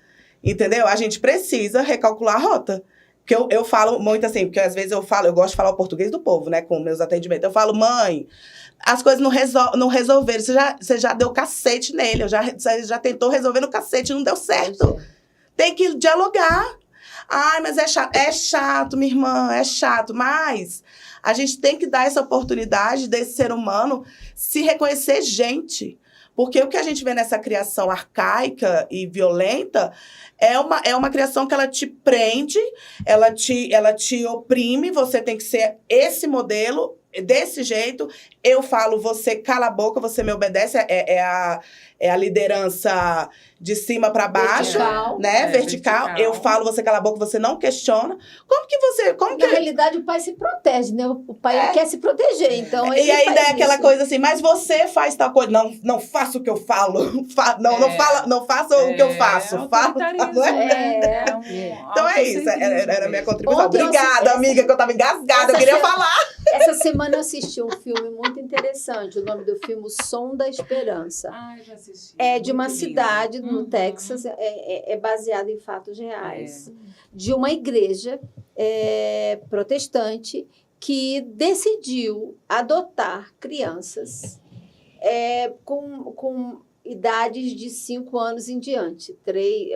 entendeu? A gente precisa recalcular a rota. Porque eu falo muito assim, porque às vezes eu gosto de falar o português do povo, né, com meus atendimentos. Eu falo, mãe, as coisas não resolveram, você já deu cacete nele, você já tentou resolver no cacete e não deu certo. Tem que dialogar. Ai, mas é chato, minha irmã, é chato, mas a gente tem que dar essa oportunidade desse ser humano se reconhecer gente. Porque o que a gente vê nessa criação arcaica e violenta é uma criação que ela te prende, ela te oprime, você tem que ser esse modelo, desse jeito, eu falo, você cala a boca, você me obedece, é a liderança de cima para baixo, Vertical. né? Vertical. Eu falo, você cala a boca, você não questiona. Na realidade, o pai se protege, né? O pai ele quer se proteger, então E ele ainda faz é aquela isso. coisa assim, mas você faz tal coisa. Não faça o que eu falo. Não faça o que eu faço. Autoritarismo, né? Então é isso, era a minha contribuição. Ontem Obrigada, amiga, que eu tava engasgada, eu queria falar. Essa semana eu assisti um filme muito interessante. O nome do filme, O Som da Esperança. Já assisti. É de uma Muito lindo. cidade no Texas, é baseado em fatos reais. De uma igreja protestante que decidiu adotar crianças com idades de 5 anos em diante,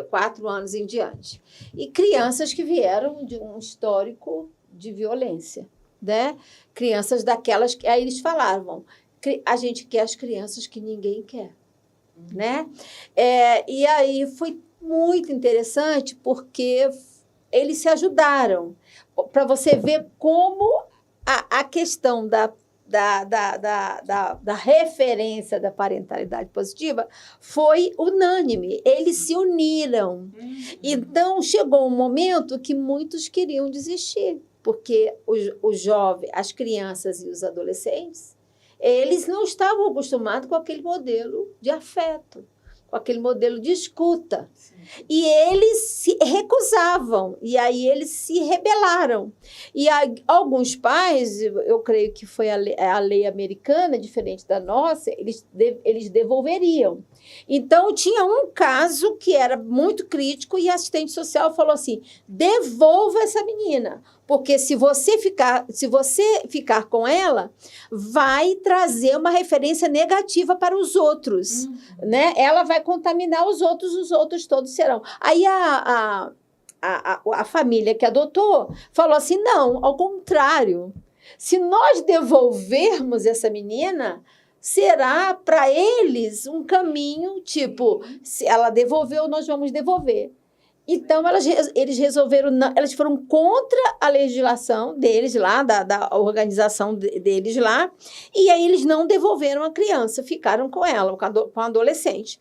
4 anos em diante. E crianças que vieram de um histórico de violência, né? Crianças daquelas que... Aí eles falavam, a gente quer as crianças que ninguém quer, né? E aí foi muito interessante porque eles se ajudaram. Para você ver como a questão da referência da parentalidade positiva foi unânime. Eles se uniram. Então, chegou um momento que muitos queriam desistir, porque os jovens, as crianças e os adolescentes, eles não estavam acostumados com aquele modelo de afeto, com aquele modelo de escuta. Sim. E eles se recusavam, e aí eles se rebelaram. E alguns pais, eu creio que foi a lei americana, diferente da nossa, eles devolveriam. Então, tinha um caso que era muito crítico e a assistente social falou assim, devolva essa menina, porque se você ficar com ela, vai trazer uma referência negativa para os outros, né? Ela vai contaminar os outros todos serão. Aí a família que adotou falou assim, não, ao contrário, se nós devolvermos essa menina, será para eles um caminho, tipo, se ela devolveu, nós vamos devolver. Então, eles resolveram, elas foram contra a legislação deles lá, da organização deles lá, e aí eles não devolveram a criança, ficaram com ela, com a adolescente.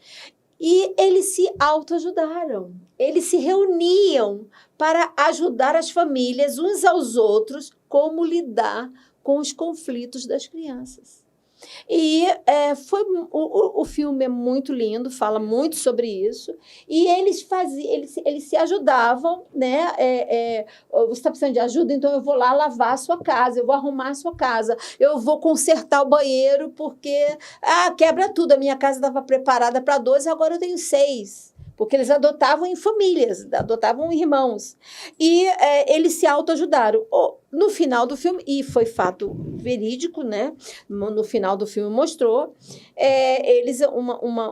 E eles se autoajudaram, eles se reuniam para ajudar as famílias uns aos outros como lidar com os conflitos das crianças. E o filme é muito lindo, fala muito sobre isso. E eles se ajudavam, né? Você está precisando de ajuda? Então eu vou lá lavar a sua casa, eu vou arrumar a sua casa, eu vou consertar o banheiro, porque quebra tudo. A minha casa estava preparada para 12, agora eu tenho 6. Porque eles adotavam em famílias, adotavam irmãos. E eles se autoajudaram. No final do filme, e foi fato verídico, né? No final do filme mostrou,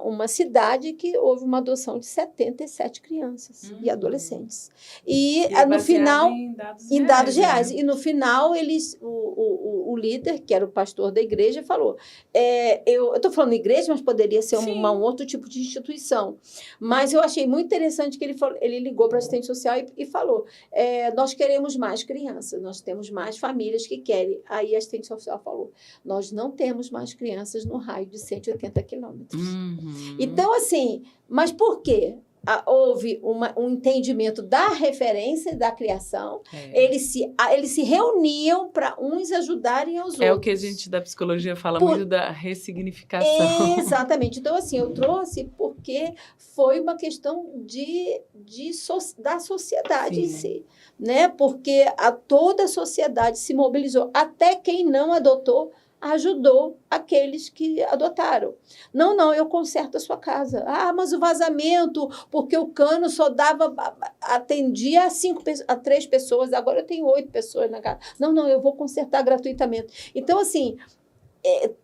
uma cidade que houve uma adoção de 77 crianças e adolescentes. E no final, em dados reais. Né? E no final, o líder, que era o pastor da igreja, falou, eu estou falando igreja, mas poderia ser um outro tipo de instituição. Mas eu achei muito interessante que ele ligou para a assistente social e falou, nós queremos mais crianças, nós temos mais famílias que querem. Aí a assistente social falou, nós não temos mais crianças no raio de 180 quilômetros. Então, assim, mas por quê? Houve um entendimento da referência e da criação. Eles se reuniam para uns ajudarem aos outros. É o que a gente da psicologia fala muito da ressignificação. Exatamente. Então, assim, eu trouxe porque foi uma questão da sociedade em si, né? Porque toda a sociedade se mobilizou. Até quem não adotou ajudou aqueles que adotaram. Não, eu conserto a sua casa. Mas o vazamento, porque o cano só atendia a 3 pessoas, agora eu tenho 8 pessoas na casa. Não, eu vou consertar gratuitamente. Então, assim,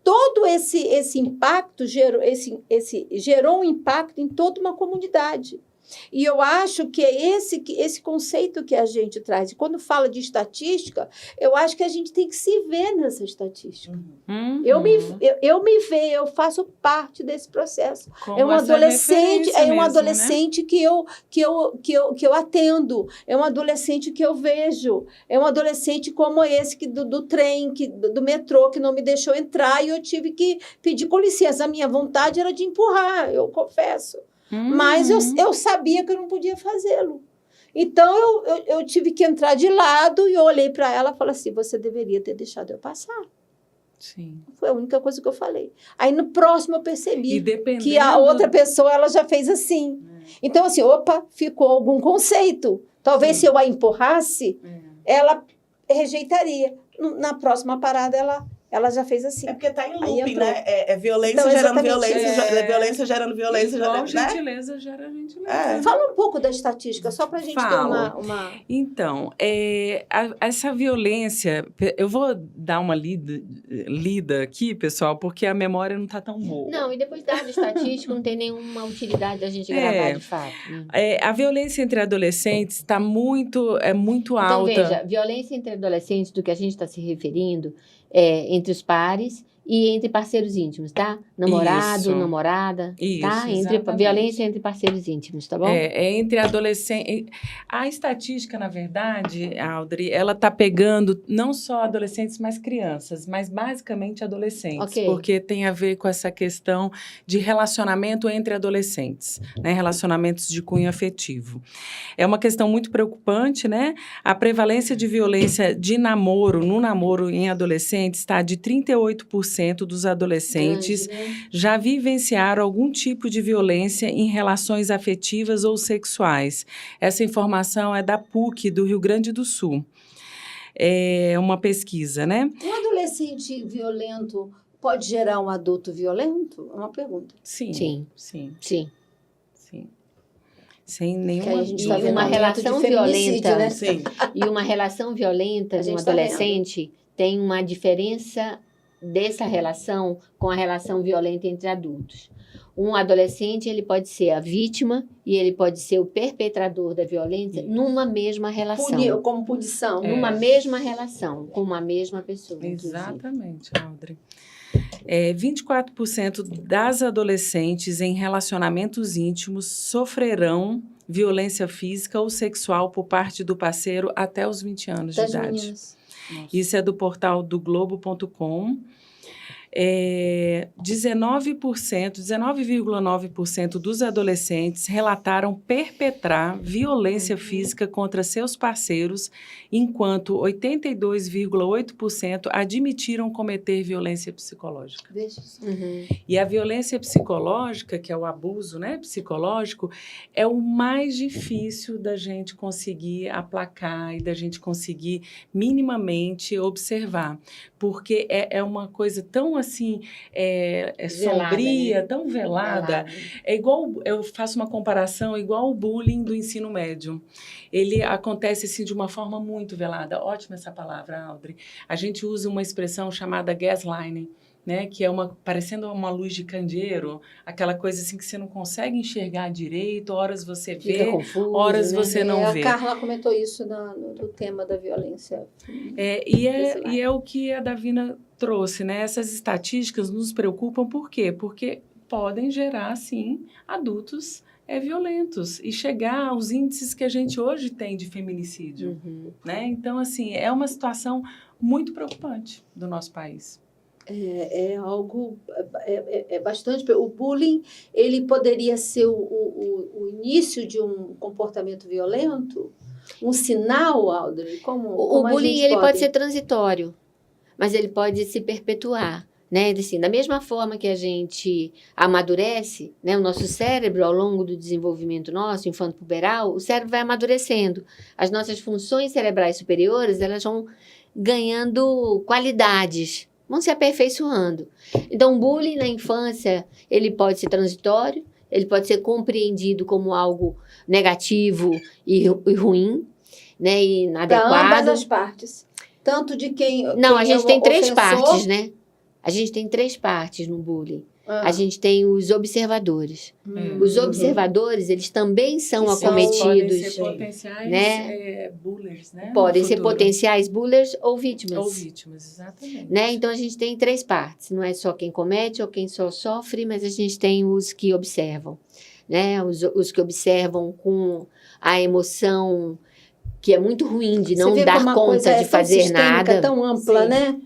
todo esse impacto gerou um impacto em toda uma comunidade. E eu acho que é esse conceito que a gente traz. E quando fala de estatística, eu acho que a gente tem que se ver nessa estatística. Uhum. Eu me vejo, eu faço parte desse processo. Como É um essa adolescente, referência mesmo, adolescente que eu atendo, é um adolescente que eu vejo, é um adolescente como esse do trem, do metrô, que não me deixou entrar e eu tive que pedir com licença. A minha vontade era de empurrar, eu confesso. Mas eu sabia que eu não podia fazê-lo. Então, eu tive que entrar de lado e eu olhei para ela e falei assim, você deveria ter deixado eu passar. Sim. Foi a única coisa que eu falei. Aí, no próximo, eu percebi dependendo... que a outra pessoa ela já fez assim. Então, assim, ficou algum conceito. Talvez se eu a empurrasse, ela rejeitaria. Na próxima parada, ela já fez assim. É porque tá em Aí looping, entrou. né? É violência Então, gerando exatamente violência, violência gerando violência, Igual né? gentileza gera gentileza. Fala um pouco da estatística, só para a gente ter uma... Então, essa violência... Eu vou dar uma lida aqui, pessoal, porque a memória não está tão boa. Não, e depois dado estatístico não tem nenhuma utilidade da gente gravar de fato. Né? A violência entre adolescentes está muito alta. Então, veja, violência entre adolescentes, do que a gente está se referindo, é entre os pares e entre parceiros íntimos, tá? Namorado, Isso. namorada, Isso, tá? exatamente. Violência entre parceiros íntimos, tá bom? Entre adolescentes... A estatística, na verdade, Audrey, ela está pegando não só adolescentes, mas crianças, mas basicamente adolescentes, Ok. porque tem a ver com essa questão de relacionamento entre adolescentes, né? Relacionamentos de cunho afetivo. É uma questão muito preocupante, né? A prevalência de violência no namoro em adolescentes está de 38% dos adolescentes Grande, né? já vivenciaram algum tipo de violência em relações afetivas ou sexuais. Essa informação é da PUC, do Rio Grande do Sul. É uma pesquisa, né? Um adolescente violento pode gerar um adulto violento? É uma pergunta. Sim. Sim. Sim. Sim. Sim. Sem Que aí nenhuma a gente tá E vendo uma aumento relação de feminicídio, violenta, né? Sim. e uma relação violenta A de um gente tá adolescente tem uma diferença dessa relação com a relação violenta entre adultos. Um adolescente, ele pode ser a vítima e ele pode ser o perpetrador da violência numa mesma relação. Como punição. Numa mesma relação, com uma mesma pessoa. inclusive. Exatamente, Audrey. 24% das adolescentes em relacionamentos íntimos sofrerão violência física ou sexual por parte do parceiro até os 20 anos Das de idade. meninas. Isso é do portal do Globo.com. 19,9% dos adolescentes relataram perpetrar violência física contra seus parceiros, enquanto 82,8% admitiram cometer violência psicológica. Veja. E a violência psicológica, que é o abuso, né, psicológico, é o mais difícil da gente conseguir aplacar e da gente conseguir minimamente observar, porque é uma coisa tão assim, Velada, sombria, né? tão velada. Velada. É igual, eu faço uma comparação, igual o bullying do ensino médio. Ele acontece assim de uma forma muito velada. Ótima essa palavra, Audrey. A gente usa uma expressão chamada gaslighting, né, que é parecendo uma luz de candeeiro, aquela coisa assim que você não consegue enxergar direito, horas você vê, Fica confuso, horas né? você não vê. A Carla comentou isso no tema da violência. E é o que a Davina trouxe, né? Essas estatísticas nos preocupam, por quê? Porque podem gerar, sim, adultos violentos e chegar aos índices que a gente hoje tem de feminicídio, né? Então, assim, é uma situação muito preocupante do nosso país. É algo bastante... O bullying, ele poderia ser o início de um comportamento violento? Um sinal, Audrey? O bullying, ele pode ser transitório, mas ele pode se perpetuar, né? Assim, da mesma forma que a gente amadurece, né? O nosso cérebro, ao longo do desenvolvimento nosso, infanto-puberal, o cérebro vai amadurecendo. As nossas funções cerebrais superiores, elas vão ganhando qualidades, vão se aperfeiçoando. Então, o bullying na infância, ele pode ser transitório, ele pode ser compreendido como algo negativo e ruim, né, e inadequado. Para ambas as partes. Tanto de quem... Não, a gente tem três ofensor. partes, né? A gente tem três partes no bullying. a gente tem os observadores. Os observadores, eles também são Que são- Podem acometidos, ser potenciais né? bullers, né? podem no ser futuro. potenciais bullies ou vítimas. Ou vítimas, exatamente. Né? Então, a gente tem 3 partes. Não é só quem comete ou quem só sofre, mas a gente tem os que observam. Né? Os que observam com a emoção que é muito ruim de não Você vê dar como a conta coisa é de tão fazer sistêmica, nada. tão ampla, Sim. né?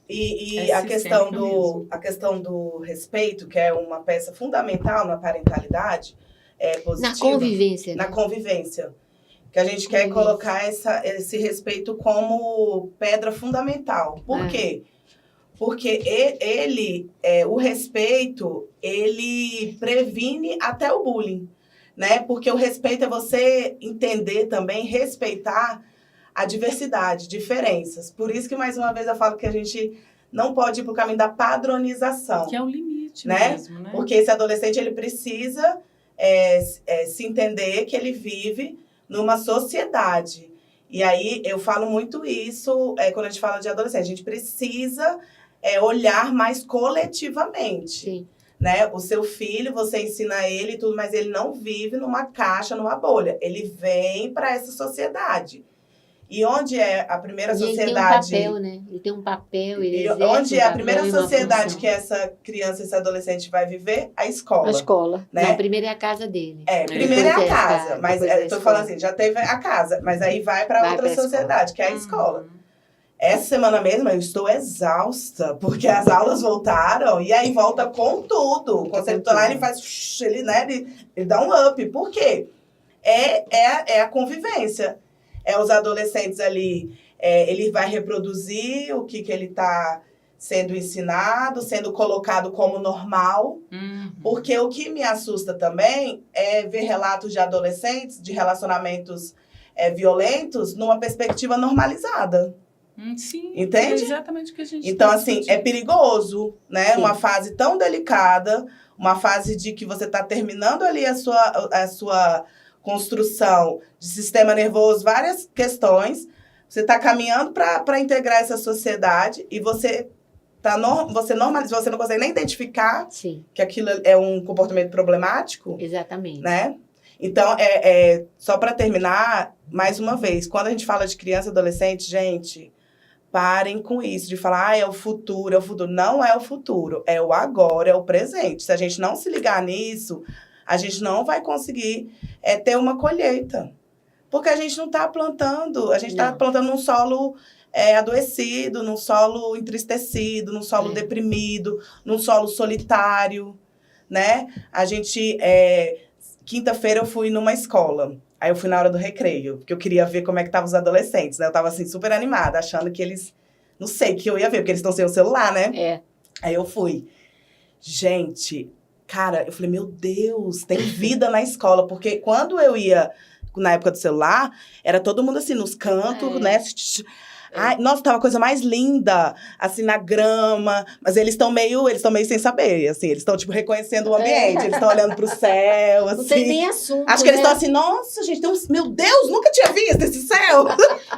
E É a questão sistêmica mesmo. a questão do respeito, que é uma peça fundamental na parentalidade, é positiva. Na convivência. Na né? convivência. Que a gente quer colocar esse respeito como pedra fundamental. Por É. quê? Porque o respeito, ele previne até o bullying, né? Porque o respeito é você entender também, respeitar a diversidade, diferenças. Por isso que, mais uma vez, eu falo que a gente não pode ir para o caminho da padronização. Que é o limite Né? mesmo, né? Porque esse adolescente, ele precisa se entender que ele vive numa sociedade. E aí, eu falo muito isso quando a gente fala de adolescente. A gente precisa olhar mais coletivamente. Sim. Né? O seu filho, você ensina ele e tudo, mas ele não vive numa caixa, numa bolha. Ele vem para essa sociedade. E onde é a primeira E sociedade... ele tem um papel, né? Ele tem um papel, ele E exerce onde um é a papel primeira e uma sociedade função. que essa criança, esse adolescente vai viver? A escola. A escola. Né? Não, primeiro é a casa dele. Primeiro é Depois a é casa. Mas depois é a eu tô escola. falando assim, já teve a casa, mas aí vai para Vai outra pra escola. sociedade, que é a escola. Essa semana mesmo eu estou exausta, porque as aulas voltaram e aí volta com tudo. O conceito lá, ele faz, ele dá um up. Por quê? É a convivência. É os adolescentes ali, ele vai reproduzir o que ele está sendo ensinado, sendo colocado como normal. Porque o que me assusta também é ver relatos de adolescentes, de relacionamentos violentos, numa perspectiva normalizada. Sim, Entende? é exatamente o que a gente Então, tá assim, é discutindo. perigoso, né? Sim. Uma fase tão delicada, uma fase de que você está terminando ali a sua construção de sistema nervoso, várias questões. Você está caminhando para integrar essa sociedade e você normaliza, você não consegue nem identificar Sim, que aquilo é um comportamento problemático, exatamente. né? Então, só para terminar, mais uma vez, quando a gente fala de criança e adolescente, gente, parem com isso, de falar, é o futuro, é o futuro. Não é o futuro, é o agora, é o presente. Se a gente não se ligar nisso, a gente não vai conseguir ter uma colheita. Porque a gente não está plantando, a gente está Não. plantando num solo adoecido, num solo entristecido, num solo deprimido, num solo solitário, né? A gente, quinta-feira eu fui numa escola, aí eu fui na hora do recreio, porque eu queria ver como é que estavam os adolescentes, né? Eu tava, assim, super animada, achando que eles, não sei, que eu ia ver, porque eles estão sem o celular, né? Aí eu fui. Gente, cara, eu falei, meu Deus, tem vida na escola, porque quando eu ia na época do celular, era todo mundo assim, nos cantos, né? Ai, nossa, tava a coisa mais linda, assim, na grama. Mas eles estão meio sem saber, assim. Eles estão, tipo, reconhecendo o ambiente. Eles estão olhando pro céu, assim. Não tem nem assunto, Acho que eles né? estão assim, nossa, gente, meu Deus, nunca tinha visto esse céu.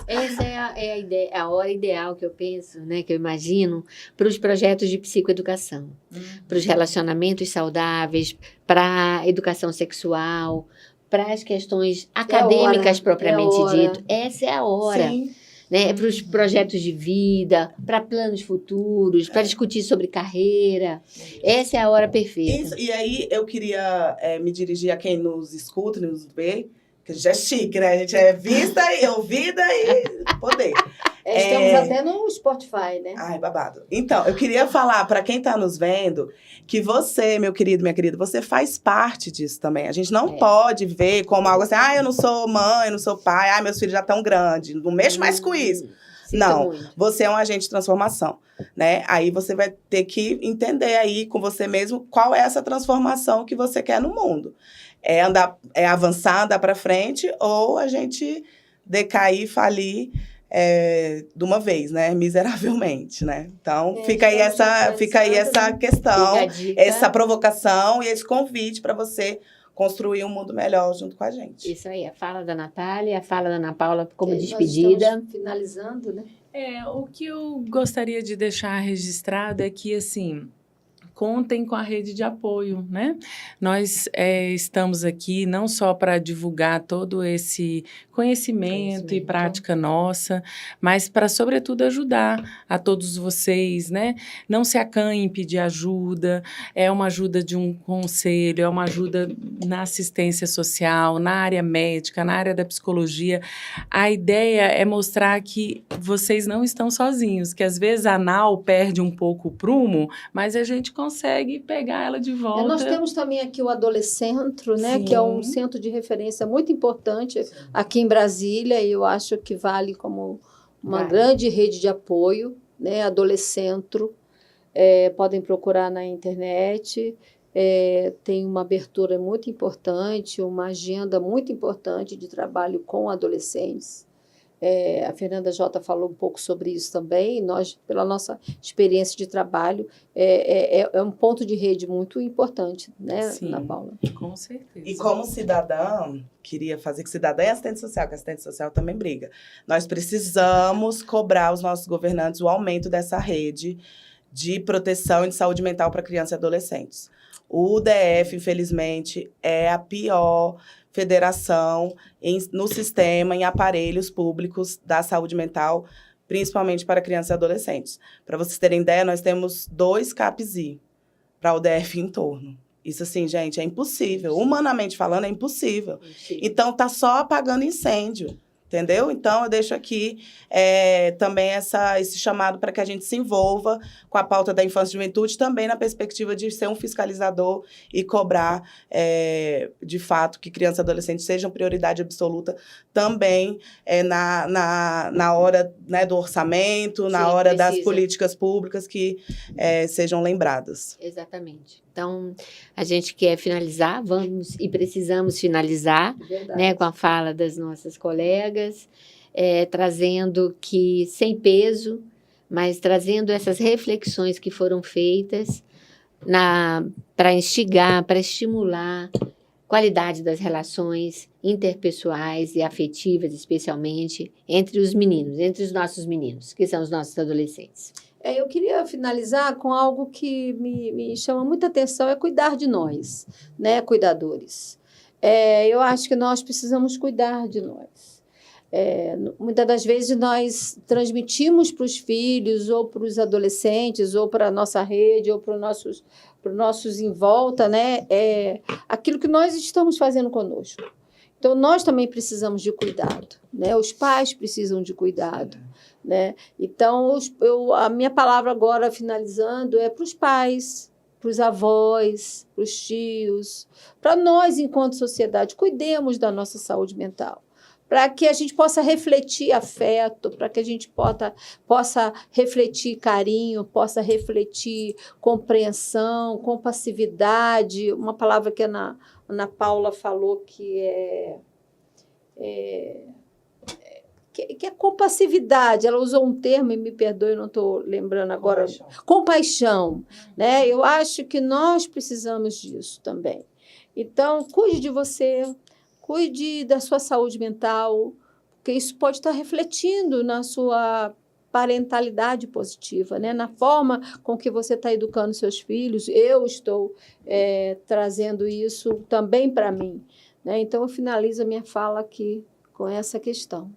Essa é a ideia, a hora ideal que eu penso, né, que eu imagino, para os projetos de psicoeducação, para os relacionamentos saudáveis, para a educação sexual, para as questões acadêmicas propriamente dito. Essa é a hora. Sim. Né, para os projetos de vida, para planos futuros, para discutir sobre carreira. Essa é a hora perfeita. Isso, e aí eu queria me dirigir a quem nos escuta, nos vê, que a gente é chique, né? A gente é vista e ouvida e poder. Estamos até no Spotify, né? Ai, babado. Então, eu queria falar para quem está nos vendo que você, meu querido, minha querida, você faz parte disso também. A gente não pode ver como algo assim, eu não sou mãe, eu não sou pai, meus filhos já estão grandes, não mexo mais com isso. Não, você é um agente de transformação, né? Aí você vai ter que entender aí com você mesmo qual é essa transformação que você quer no mundo. É avançar, andar para frente, ou a gente decair, falir de uma vez, né? Miseravelmente, né? Então, fica aí essa questão, essa provocação e esse convite para você construir um mundo melhor junto com a gente. Isso aí, a fala da Natália, a fala da Ana Paula como Nós despedida. estamos finalizando, né? O que eu gostaria de deixar registrado é que, assim, contem com a rede de apoio, né? Nós estamos aqui não só para divulgar todo esse conhecimento e prática nossa, mas para, sobretudo, ajudar a todos vocês, né? Não se acanhem em pedir ajuda, é uma ajuda de um conselho, é uma ajuda na assistência social, na área médica, na área da psicologia. A ideia é mostrar que vocês não estão sozinhos, que às vezes a NAU perde um pouco o prumo, mas a gente consegue pegar ela de volta. Nós temos também aqui o Adolescentro, né, que é um centro de referência muito importante aqui em Brasília, e eu acho que vale como uma grande rede de apoio, né, Adolescentro. Podem procurar na internet, tem uma abertura muito importante, uma agenda muito importante de trabalho com adolescentes. A Fernanda Jota falou um pouco sobre isso também. Nós, pela nossa experiência de trabalho, é um ponto de rede muito importante, né, Ana Paula? Com certeza. E como cidadã, queria fazer que cidadã é assistente social, que assistente social também briga. Nós precisamos cobrar os nossos governantes o aumento dessa rede de proteção e de saúde mental para crianças e adolescentes. O DF, infelizmente, é a pior federação no sistema, em aparelhos públicos da saúde mental, principalmente para crianças e adolescentes. Para vocês terem ideia, nós temos 2 CAPS-I para o DF em torno. Isso, assim, gente, é impossível. Humanamente falando, é impossível. Então, tá só apagando incêndio. Entendeu? Então, eu deixo aqui também esse chamado para que a gente se envolva com a pauta da infância e juventude, também na perspectiva de ser um fiscalizador e cobrar, de fato, que crianças e adolescentes sejam prioridade absoluta também na hora, né, do orçamento, na hora das políticas públicas que sejam lembradas. Exatamente. Então, a gente quer finalizar, vamos e precisamos finalizar, né, com a fala das nossas colegas, trazendo que, sem peso, mas trazendo essas reflexões que foram feitas para instigar, para estimular qualidade das relações interpessoais e afetivas, especialmente entre os meninos, entre os nossos meninos, que são os nossos adolescentes. Eu queria finalizar com algo que me chama muita atenção, é cuidar de nós, né, cuidadores. Eu acho que nós precisamos cuidar de nós. Muitas das vezes nós transmitimos para os filhos, ou para os adolescentes, ou para a nossa rede, ou para os nossos em volta, né, aquilo que nós estamos fazendo conosco. Então, nós também precisamos de cuidado, né? Os pais precisam de cuidado, né? Então, a minha palavra agora, finalizando, é para os pais, para os avós, para os tios, para nós, enquanto sociedade, cuidemos da nossa saúde mental, para que a gente possa refletir afeto, para que a gente possa refletir carinho, possa refletir compreensão, compassividade, uma palavra que a Ana Paula falou que é compassividade. Ela usou um termo, e me perdoe, eu não estou lembrando agora. Compaixão, né? Eu acho que nós precisamos disso também. Então, cuide de você, cuide da sua saúde mental, porque isso pode estar refletindo na sua parentalidade positiva, né? Na forma com que você está educando seus filhos. Eu estou trazendo isso também para mim, né? Então, eu finalizo a minha fala aqui com essa questão.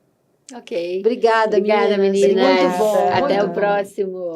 Ok. Obrigada, meninas. Muito bom. Até muito o próximo.